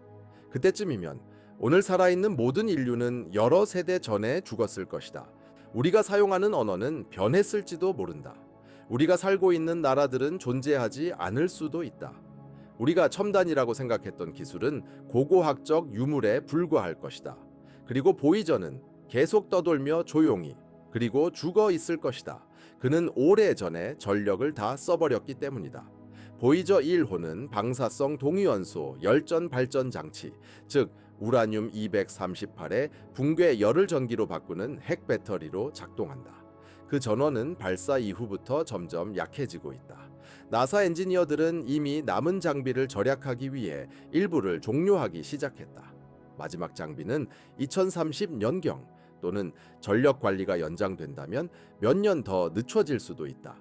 그때쯤이면 오늘 살아있는 모든 인류는 여러 세대 전에 죽었을 것이다. 우리가 사용하는 언어는 변했을지도 모른다. 우리가 살고 있는 나라들은 존재하지 않을 수도 있다. 우리가 첨단이라고 생각했던 기술은 고고학적 유물에 불과할 것이다. 그리고 보이저는 계속 떠돌며 조용히 그리고 죽어 있을 것이다. 그는 오래전에 전력을 다 써버렸기 때문이다. 보이저 1호는 방사성 동위원소 열전 발전 장치, 즉 우라늄 238의 붕괴 열을 전기로 바꾸는 핵 배터리로 작동한다. 그 전원은 발사 이후부터 점점 약해지고 있다. 나사 엔지니어들은 이미 남은 장비를 절약하기 위해 일부를 종료하기 시작했다. 마지막 장비는 2030년경 또는 전력 관리가 연장된다면 몇 년 더 늦춰질 수도 있다.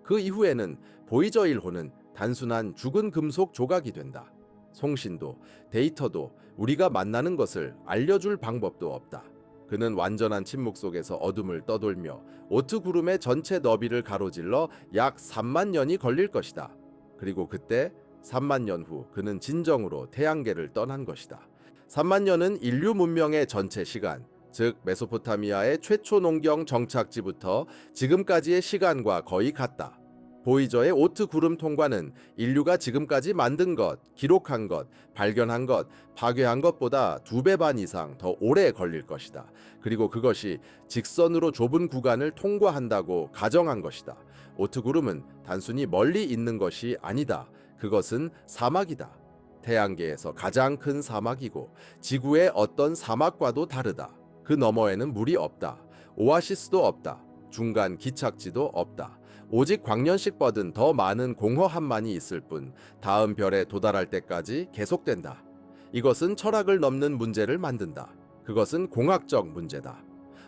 그 이후에는 보이저 1호는 단순한 죽은 금속 조각이 된다. 송신도 데이터도 우리가 만나는 것을 알려줄 방법도 없다. 그는 완전한 침묵 속에서 어둠을 떠돌며 오트 구름의 전체 너비를 가로질러 약 3만 년이 걸릴 것이다. 그리고 그때 3만 년 후 그는 진정으로 태양계를 떠난 것이다. 3만 년은 인류 문명의 전체 시간, 즉 메소포타미아의 최초 농경 정착지부터 지금까지의 시간과 거의 같다. 보이저의 오트 구름 통과는 인류가 지금까지 만든 것, 기록한 것, 발견한 것, 파괴한 것보다 2배 반 이상 더 오래 걸릴 것이다. 그리고 그것이 직선으로 좁은 구간을 통과한다고 가정한 것이다. 오트 구름은 단순히 멀리 있는 것이 아니다. 그것은 사막이다. 태양계에서 가장 큰 사막이고 지구의 어떤 사막과도 다르다. 그 너머에는 물이 없다. 오아시스도 없다. 중간 기착지도 없다. 오직 광년씩 뻗은 더 많은 공허 한만이 있을 뿐 다음 별에 도달할 때까지 계속된다. 이것은 철학을 넘는 문제를 만든다. 그것은 공학적 문제다.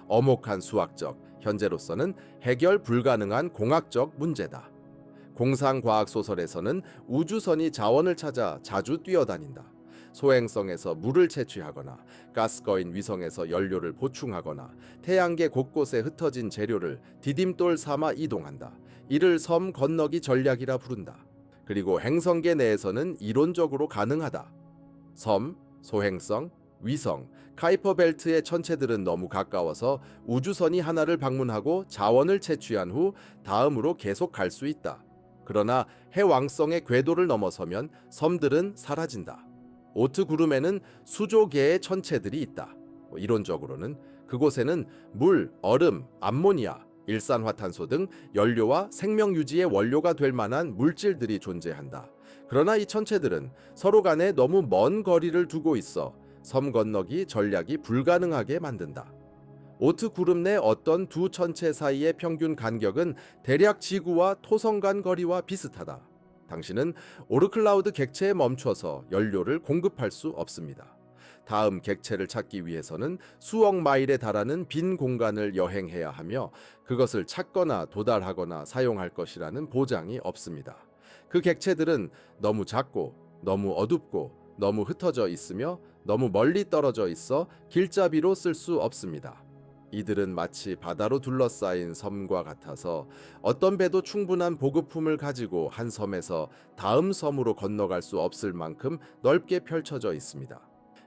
엄혹한 수학적, 현재로서는 해결 불가능한 공학적 문제다. 공상과학 소설에서는 우주선이 자원을 찾아 자주 뛰어다닌다. 소행성에서 물을 채취하거나 가스거인 위성에서 연료를 보충하거나 태양계 곳곳에 흩어진 재료를 디딤돌 삼아 이동한다. 이를 섬 건너기 전략이라 부른다. 그리고 행성계 내에서는 이론적으로 가능하다. 섬, 소행성, 위성, 카이퍼 벨트의 천체들은 너무 가까워서 우주선이 하나를 방문하고 자원을 채취한 후 다음으로 계속 갈 수 있다. 그러나 해왕성의 궤도를 넘어서면 섬들은 사라진다. 오트 구름에는 수조 개의 천체들이 있다. 이론적으로는 그곳에는 물, 얼음, 암모니아, 일산화탄소 등 연료와 생명 유지의 원료가 될 만한 물질들이 존재한다. 그러나 이 천체들은 서로 간에 너무 먼 거리를 두고 있어 섬 건너기 전략이 불가능하게 만든다. 오트 구름 내 어떤 두 천체 사이의 평균 간격은 대략 지구와 토성 간 거리와 비슷하다. 당신은 오르클라우드 객체에 멈춰서 연료를 공급할 수 없습니다. 다음 객체를 찾기 위해서는 수억 마일에 달하는 빈 공간을 여행해야 하며 그것을 찾거나 도달하거나 사용할 것이라는 보장이 없습니다. 그 객체들은 너무 작고 너무 어둡고 너무 흩어져 있으며 너무 멀리 떨어져 있어 길잡이로 쓸 수 없습니다. 이들은 마치 바다로 둘러싸인 섬과 같아서 어떤 배도 충분한 보급품을 가지고 한 섬에서 다음 섬으로 건너갈 수 없을 만큼 넓게 펼쳐져 있습니다.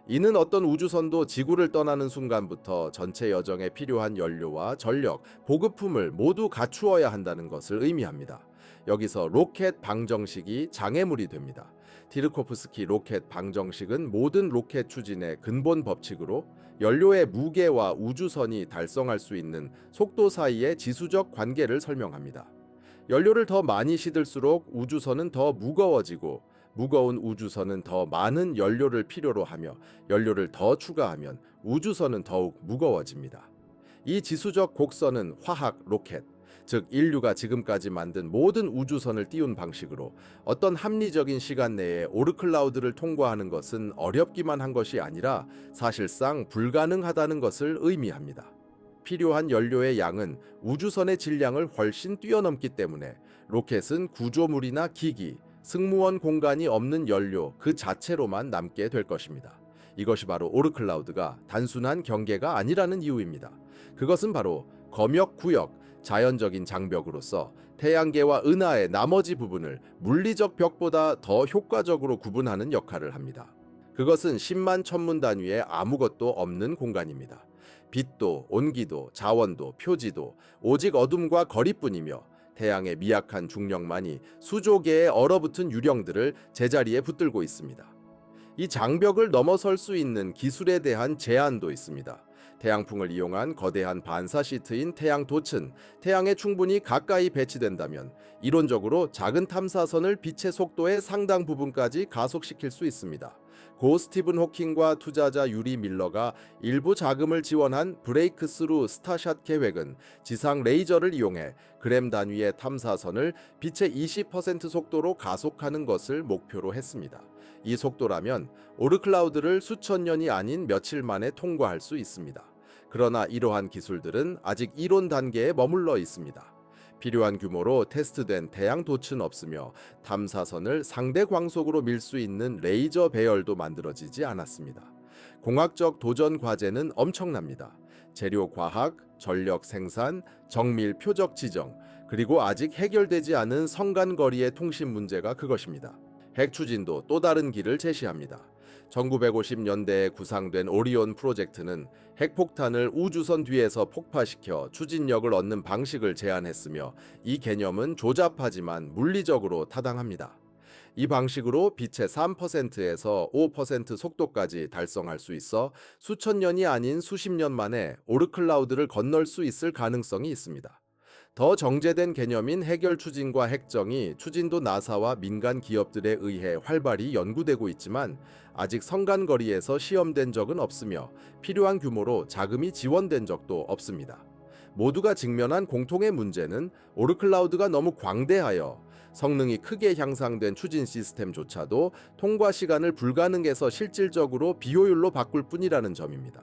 이는 어떤 우주선도 지구를 떠나는 순간부터 전체 여정에 필요한 연료와 전력, 보급품을 모두 갖추어야 한다는 것을 의미합니다. 여기서 로켓 방정식이 장애물이 됩니다. 티르코프스키 로켓 방정식은 모든 로켓 추진의 근본 법칙으로 연료의 무게와 우주선이 달성할 수 있는 속도 사이의 지수적 관계를 설명합니다. 연료를 더 많이 싣을수록 우주선은 더 무거워지고 무거운 우주선은 더 많은 연료를 필요로 하며 연료를 더 추가하면 우주선은 더욱 무거워집니다. 이 지수적 곡선은 화학 로켓, 즉 인류가 지금까지 만든 모든 우주선을 띄운 방식으로 어떤 합리적인 시간 내에 오르클라우드를 통과하는 것은 어렵기만 한 것이 아니라 사실상 불가능하다는 것을 의미합니다. 필요한 연료의 양은 우주선의 질량을 훨씬 뛰어넘기 때문에 로켓은 구조물이나 기기, 승무원 공간이 없는 연료 그 자체로만 남게 될 것입니다. 이것이 바로 오르클라우드가 단순한 경계가 아니라는 이유입니다. 그것은 바로 검역구역, 자연적인 장벽으로서 태양계와 은하의 나머지 부분을 물리적 벽보다 더 효과적으로 구분하는 역할을 합니다. 그것은 10만 천문 단위의 아무것도 없는 공간입니다. 빛도, 온기도, 자원도, 표지도 오직 어둠과 거리뿐이며 태양의 미약한 중력만이 수조 개의 얼어붙은 유령들을 제자리에 붙들고 있습니다. 이 장벽을 넘어설 수 있는 기술에 대한 제한도 있습니다. 태양풍을 이용한 거대한 반사 시트인 태양 돛은 태양에 충분히 가까이 배치된다면 이론적으로 작은 탐사선을 빛의 속도의 상당 부분까지 가속시킬 수 있습니다. 고 스티븐 호킹과 투자자 유리 밀러가 일부 자금을 지원한 브레이크스루 스타샷 계획은 지상 레이저를 이용해 그램 단위의 탐사선을 빛의 20% 속도로 가속하는 것을 목표로 했습니다. 이 속도라면 오르클라우드를 수천 년이 아닌 며칠 만에 통과할 수 있습니다. 그러나 이러한 기술들은 아직 이론 단계에 머물러 있습니다. 필요한 규모로 테스트된 태양 돛은 없으며 탐사선을 상대 광속으로 밀 수 있는 레이저 배열도 만들어지지 않았습니다. 공학적 도전 과제는 엄청납니다. 재료 과학, 전력 생산, 정밀 표적 지정, 그리고 아직 해결되지 않은 성간거리의 통신 문제가 그것입니다. 핵 추진도 또 다른 길을 제시합니다. 1950년대에 구상된 오리온 프로젝트는 핵폭탄을 우주선 뒤에서 폭파시켜 추진력을 얻는 방식을 제안했으며 이 개념은 조잡하지만 물리적으로 타당합니다. 이 방식으로 빛의 3%에서 5% 속도까지 달성할 수 있어 수천 년이 아닌 수십 년 만에 오르클라우드를 건널 수 있을 가능성이 있습니다. 더 정제된 개념인 해결 추진과 핵정이 추진도 나사와 민간 기업들에 의해 활발히 연구되고 있지만 아직 성간거리에서 시험된 적은 없으며 필요한 규모로 자금이 지원된 적도 없습니다. 모두가 직면한 공통의 문제는 오르클라우드가 너무 광대하여 성능이 크게 향상된 추진 시스템조차도 통과 시간을 불가능해서 실질적으로 비효율로 바꿀 뿐이라는 점입니다.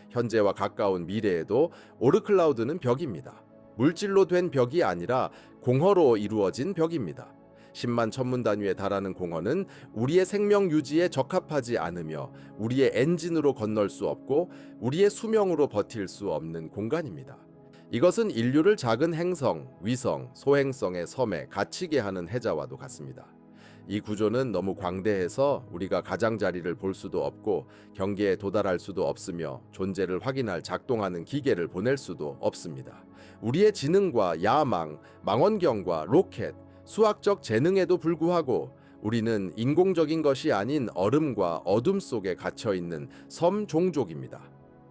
현재와 가까운 미래에도 오르클라우드는 벽입니다. 물질로 된 벽이 아니라 공허로 이루어진 벽입니다. 10만 천문 단위에 달하는 공허는 우리의 생명 유지에 적합하지 않으며 우리의 엔진으로 건널 수 없고 우리의 수명으로 버틸 수 없는 공간입니다. 이것은 인류를 작은 행성, 위성, 소행성의 섬에 갇히게 하는 해자와도 같습니다. 이 구조는 너무 광대해서 우리가 가장자리를 볼 수도 없고 경계에 도달할 수도 없으며 존재를 확인할 작동하는 기계를 보낼 수도 없습니다. 우리의 지능과 야망, 망원경과 로켓, 수학적 재능에도 불구하고 우리는 인공적인 것이 아닌 얼음과 어둠 속에 갇혀 있는 섬 종족입니다.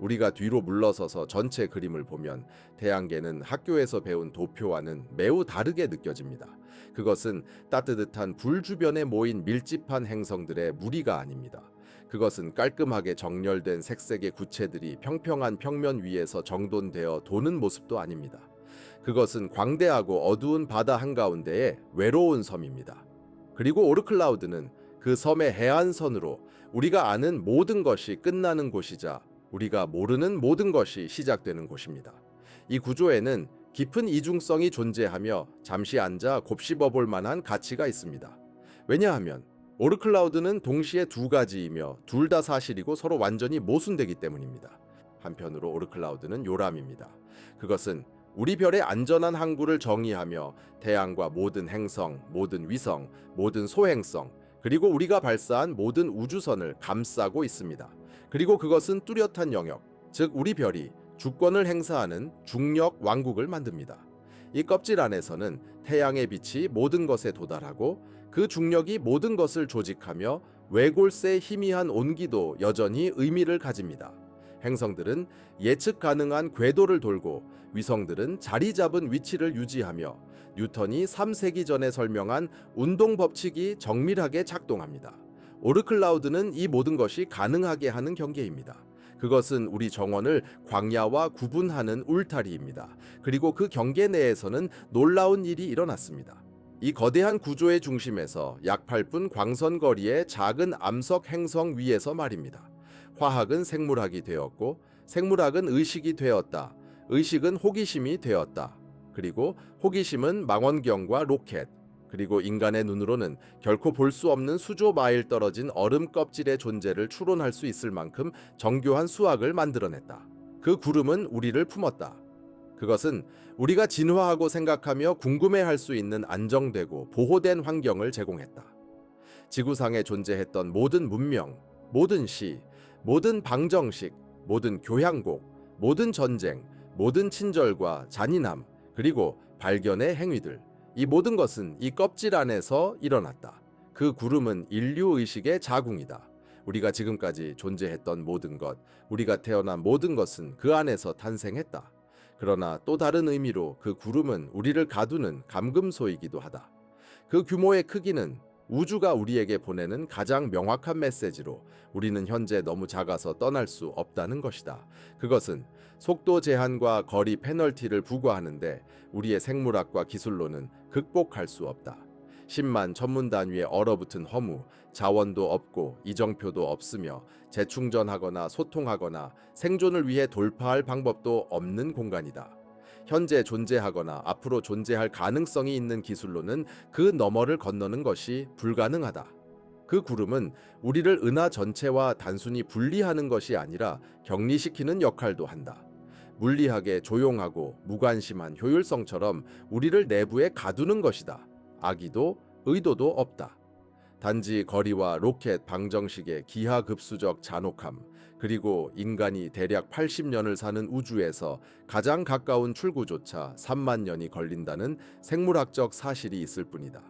우리가 뒤로 물러서서 전체 그림을 보면 태양계는 학교에서 배운 도표와는 매우 다르게 느껴집니다. 그것은 따뜻한 불 주변에 모인 밀집한 행성들의 무리가 아닙니다. 그것은 깔끔하게 정렬된 색색의 구체들이 평평한 평면 위에서 정돈되어 도는 모습도 아닙니다. 그것은 광대하고 어두운 바다 한가운데의 외로운 섬입니다. 그리고 오르클라우드는 그 섬의 해안선으로 우리가 아는 모든 것이 끝나는 곳이자 우리가 모르는 모든 것이 시작되는 곳입니다. 이 구조에는 깊은 이중성이 존재하며 잠시 앉아 곱씹어 볼 만한 가치가 있습니다. 왜냐하면 오르클라우드는 동시에 두 가지이며 둘 다 사실이고 서로 완전히 모순되기 때문입니다. 한편으로 오르클라우드는 요람입니다. 그것은 우리 별의 안전한 항구를 정의하며 태양과 모든 행성, 모든 위성, 모든 소행성, 그리고 우리가 발사한 모든 우주선을 감싸고 있습니다. 그리고 그것은 뚜렷한 영역, 즉 우리 별이 주권을 행사하는 중력 왕국을 만듭니다. 이 껍질 안에서는 태양의 빛이 모든 것에 도달하고 그 중력이 모든 것을 조직하며 외골세 희미한 온기도 여전히 의미를 가집니다. 행성들은 예측 가능한 궤도를 돌고 위성들은 자리 잡은 위치를 유지하며 뉴턴이 3세기 전에 설명한 운동 법칙이 정밀하게 작동합니다. 오르클라우드는 이 모든 것이 가능하게 하는 경계입니다. 그것은 우리 정원을 광야와 구분하는 울타리입니다. 그리고 그 경계 내에서는 놀라운 일이 일어났습니다. 이 거대한 구조의 중심에서 약 8분 광선 거리의 작은 암석 행성 위에서 말입니다. 화학은 생물학이 되었고 생물학은 의식이 되었다. 의식은 호기심이 되었다. 그리고 호기심은 망원경과 로켓, 그리고 인간의 눈으로는 결코 볼 수 없는 수조 마일 떨어진 얼음 껍질의 존재를 추론할 수 있을 만큼 정교한 수학을 만들어냈다. 그 구름은 우리를 품었다. 그것은 우리가 진화하고 생각하며 궁금해할 수 있는 안정되고 보호된 환경을 제공했다. 지구상에 존재했던 모든 문명, 모든 시, 모든 방정식, 모든 교향곡, 모든 전쟁, 모든 친절과 잔인함, 그리고 발견의 행위들, 이 모든 것은 이 껍질 안에서 일어났다. 그 구름은 인류 의식의 자궁이다. 우리가 지금까지 존재했던 모든 것, 우리가 태어난 모든 것은 그 안에서 탄생했다. 그러나 또 다른 의미로 그 구름은 우리를 가두는 감금소이기도 하다. 그 규모의 크기는 우주가 우리에게 보내는 가장 명확한 메시지로 우리는 현재 너무 작아서 떠날 수 없다는 것이다. 그것은 속도 제한과 거리 페널티를 부과하는데 우리의 생물학과 기술로는 극복할 수 없다. 10만 천문 단위의 얼어붙은 허무, 자원도 없고 이정표도 없으며 재충전하거나 소통하거나 생존을 위해 돌파할 방법도 없는 공간이다. 현재 존재하거나 앞으로 존재할 가능성이 있는 기술로는 그 너머를 건너는 것이 불가능하다. 그 구름은 우리를 은하 전체와 단순히 분리하는 것이 아니라 격리시키는 역할도 한다. 물리학의 조용하고 무관심한 효율성처럼 우리를 내부에 가두는 것이다. 악의도 의도도 없다. 단지 거리와 로켓 방정식의 기하급수적 잔혹함, 그리고 인간이 대략 80년을 사는 우주에서 가장 가까운 출구조차 3만 년이 걸린다는 생물학적 사실이 있을 뿐이다.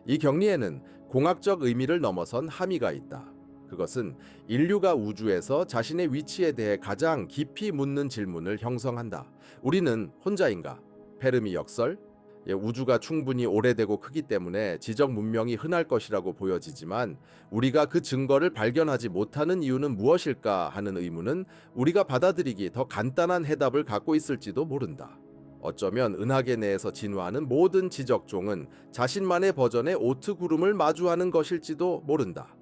이 격리에는 공학적 의미를 넘어선 함의가 있다. 그것은 인류가 우주에서 자신의 위치에 대해 가장 깊이 묻는 질문을 형성한다. 우리는 혼자인가? 페르미 역설? 우주가 충분히 오래되고 크기 때문에 지적 문명이 흔할 것이라고 보여지지만 우리가 그 증거를 발견하지 못하는 이유는 무엇일까 하는 의문은 우리가 받아들이기 더 간단한 해답을 갖고 있을지도 모른다. 어쩌면 은하계 내에서 진화하는 모든 지적종은 자신만의 버전의 오트 구름을 마주하는 것일지도 모른다.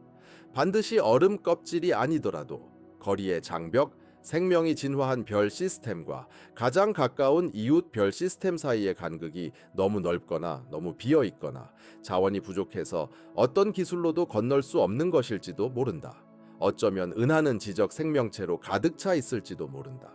반드시 얼음 껍질이 아니더라도 거리의 장벽, 생명이 진화한 별 시스템과 가장 가까운 이웃 별 시스템 사이의 간극이 너무 넓거나 너무 비어 있거나 자원이 부족해서 어떤 기술로도 건널 수 없는 것일지도 모른다. 어쩌면 은하는 지적 생명체로 가득 차 있을지도 모른다.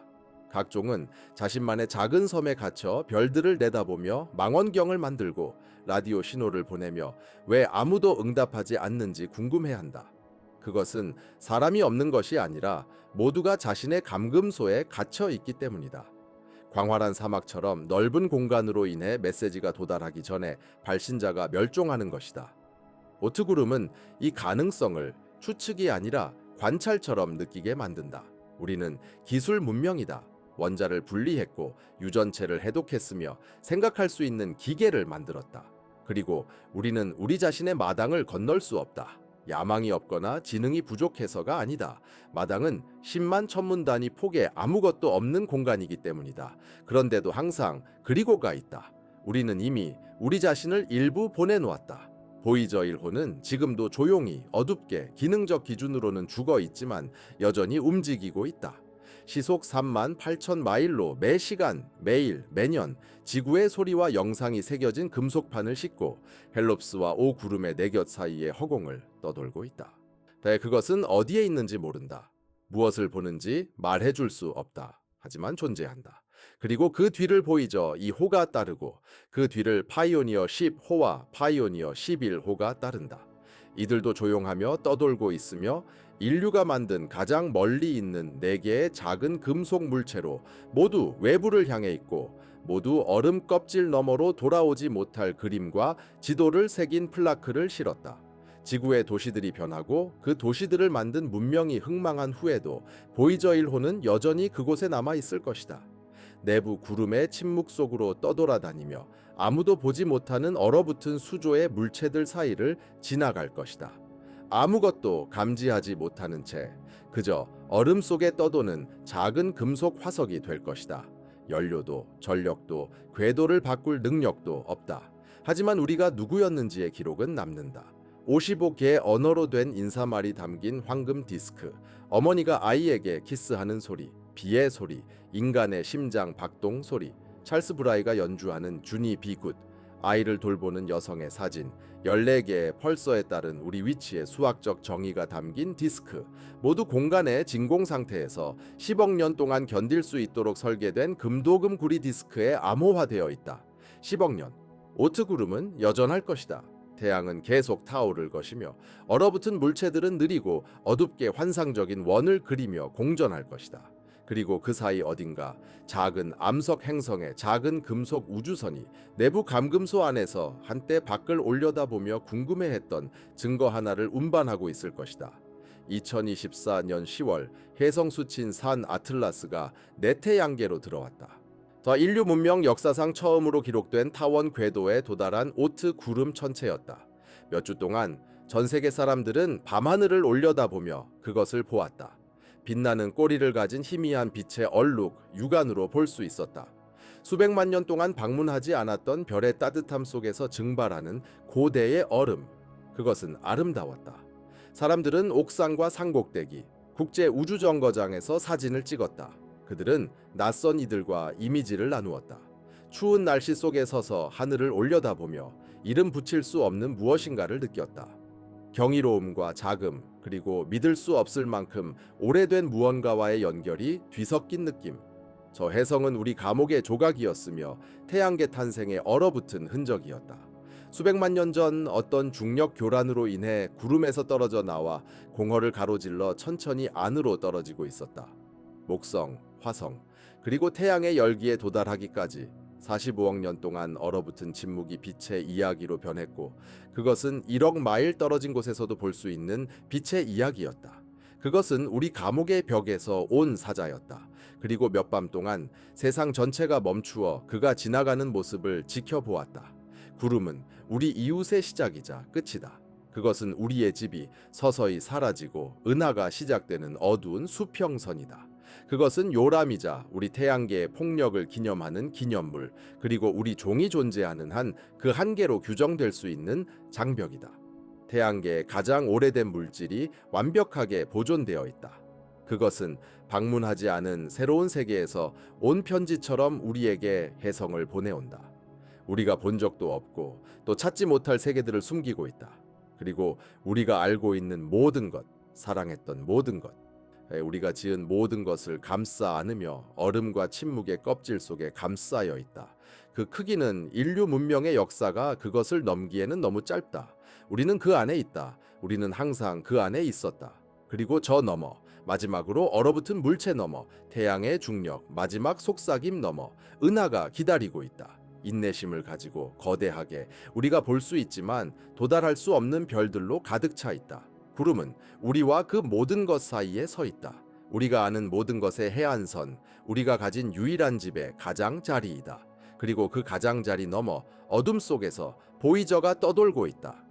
각종은 자신만의 작은 섬에 갇혀 별들을 내다보며 망원경을 만들고 라디오 신호를 보내며 왜 아무도 응답하지 않는지 궁금해한다. 그것은 사람이 없는 것이 아니라 모두가 자신의 감금소에 갇혀 있기 때문이다. 광활한 사막처럼 넓은 공간으로 인해 메시지가 도달하기 전에 발신자가 멸종하는 것이다. 오트구름은 이 가능성을 추측이 아니라 관찰처럼 느끼게 만든다. 우리는 기술 문명이다. 원자를 분리했고 유전체를 해독했으며 생각할 수 있는 기계를 만들었다. 그리고 우리는 우리 자신의 마당을 건널 수 없다. 야망이 없거나 지능이 부족해서가 아니다. 마당은 10만 천문 단위 폭에 아무것도 없는 공간이기 때문이다. 그런데도 항상 그리고가 있다. 우리는 이미 우리 자신을 일부 보내놓았다. 보이저 1호는 지금도 조용히 어둡게 기능적 기준으로는 죽어 있지만 여전히 움직이고 있다. 시속 3만 8천 마일로 매 시간, 매일, 매년 지구의 소리와 영상이 새겨진 금속판을 싣고 헬롭스와 오구름의 내곁 사이의 허공을 떠돌고 있다. 그것은 어디에 있는지 모른다. 무엇을 보는지 말해줄 수 없다. 하지만 존재한다. 그리고 그 뒤를 보이저 2호가 따르고 그 뒤를 파이오니어 10호와 파이오니어 11호가 따른다. 이들도 조용하며 떠돌고 있으며 인류가 만든 가장 멀리 있는 4개의 작은 금속 물체로 모두 외부를 향해 있고 모두 얼음 껍질 너머로 돌아오지 못할 그림과 지도를 새긴 플라크를 실었다. 지구의 도시들이 변하고 그 도시들을 만든 문명이 흥망한 후에도 보이저 1호는 여전히 그곳에 남아 있을 것이다. 내부 구름의 침묵 속으로 떠돌아다니며 아무도 보지 못하는 얼어붙은 수조의 물체들 사이를 지나갈 것이다. 아무것도 감지하지 못하는 채 그저 얼음 속에 떠도는 작은 금속 화석이 될 것이다. 연료도 전력도 궤도를 바꿀 능력도 없다. 하지만 우리가 누구였는지의 기록은 남는다. 55개의 언어로 된 인사말이 담긴 황금 디스크, 어머니가 아이에게 키스하는 소리, 비의 소리, 인간의 심장 박동 소리, 찰스 브라이가 연주하는 주니 비굿, 아이를 돌보는 여성의 사진, 14개의 펄서에 따른 우리 위치의 수학적 정의가 담긴 디스크, 모두 공간의 진공 상태에서 10억 년 동안 견딜 수 있도록 설계된 금도금 구리 디스크에 암호화되어 있다. 10억 년, 오트구름은 여전할 것이다. 태양은 계속 타오를 것이며 얼어붙은 물체들은 느리고 어둡게 환상적인 원을 그리며 공전할 것이다. 그리고 그 사이 어딘가 작은 암석 행성의 작은 금속 우주선이 내부 감금소 안에서 한때 밖을 올려다보며 궁금해했던 증거 하나를 운반하고 있을 것이다. 2024년 10월 혜성 수친 산 아틀라스가 내태양계로 들어왔다. 더 인류 문명 역사상 처음으로 기록된 타원 궤도에 도달한 오트 구름 천체였다. 몇 주 동안 전 세계 사람들은 밤하늘을 올려다보며 그것을 보았다. 빛나는 꼬리를 가진 희미한 빛의 얼룩, 육안으로 볼 수 있었다. 수백만 년 동안 방문하지 않았던 별의 따뜻함 속에서 증발하는 고대의 얼음, 그것은 아름다웠다. 사람들은 옥상과 산꼭대기, 국제 우주정거장에서 사진을 찍었다. 그들은 낯선 이들과 이미지를 나누었다. 추운 날씨 속에 서서 하늘을 올려다보며 이름 붙일 수 없는 무엇인가를 느꼈다. 경이로움과 자금, 그리고 믿을 수 없을 만큼 오래된 무언가와의 연결이 뒤섞인 느낌. 저 혜성은 우리 감옥의 조각이었으며 태양계 탄생에 얼어붙은 흔적이었다. 수백만 년 전 어떤 중력 교란으로 인해 구름에서 떨어져 나와 공허를 가로질러 천천히 안으로 떨어지고 있었다. 목성, 화성, 그리고 태양의 열기에 도달하기까지 45억 년 동안 얼어붙은 침묵이 빛의 이야기로 변했고 그것은 1억 마일 떨어진 곳에서도 볼 수 있는 빛의 이야기였다. 그것은 우리 감옥의 벽에서 온 사자였다. 그리고 몇 밤 동안 세상 전체가 멈추어 그가 지나가는 모습을 지켜보았다. 구름은 우리 이웃의 시작이자 끝이다. 그것은 우리의 집이 서서히 사라지고 은하가 시작되는 어두운 수평선이다. 그것은 요람이자 우리 태양계의 폭력을 기념하는 기념물, 그리고 우리 종이 존재하는 한 그 한계로 규정될 수 있는 장벽이다. 태양계의 가장 오래된 물질이 완벽하게 보존되어 있다. 그것은 방문하지 않은 새로운 세계에서 온 편지처럼 우리에게 혜성을 보내온다. 우리가 본 적도 없고 또 찾지 못할 세계들을 숨기고 있다. 그리고 우리가 알고 있는 모든 것, 사랑했던 모든 것, 우리가 지은 모든 것을 감싸 안으며 얼음과 침묵의 껍질 속에 감싸여 있다. 그 크기는 인류 문명의 역사가 그것을 넘기에는 너무 짧다. 우리는 그 안에 있다. 우리는 항상 그 안에 있었다. 그리고 저 너머, 마지막으로 얼어붙은 물체 너머, 태양의 중력, 마지막 속삭임 너머, 은하가 기다리고 있다. 인내심을 가지고 거대하게 우리가 볼 수 있지만 도달할 수 없는 별들로 가득 차 있다. 구름은 우리와 그 모든 것 사이에 서 있다. 우리가 아는 모든 것의 해안선, 우리가 가진 유일한 집의 가장자리이다. 그리고 그 가장자리 너머 어둠 속에서 보이저가 떠돌고 있다.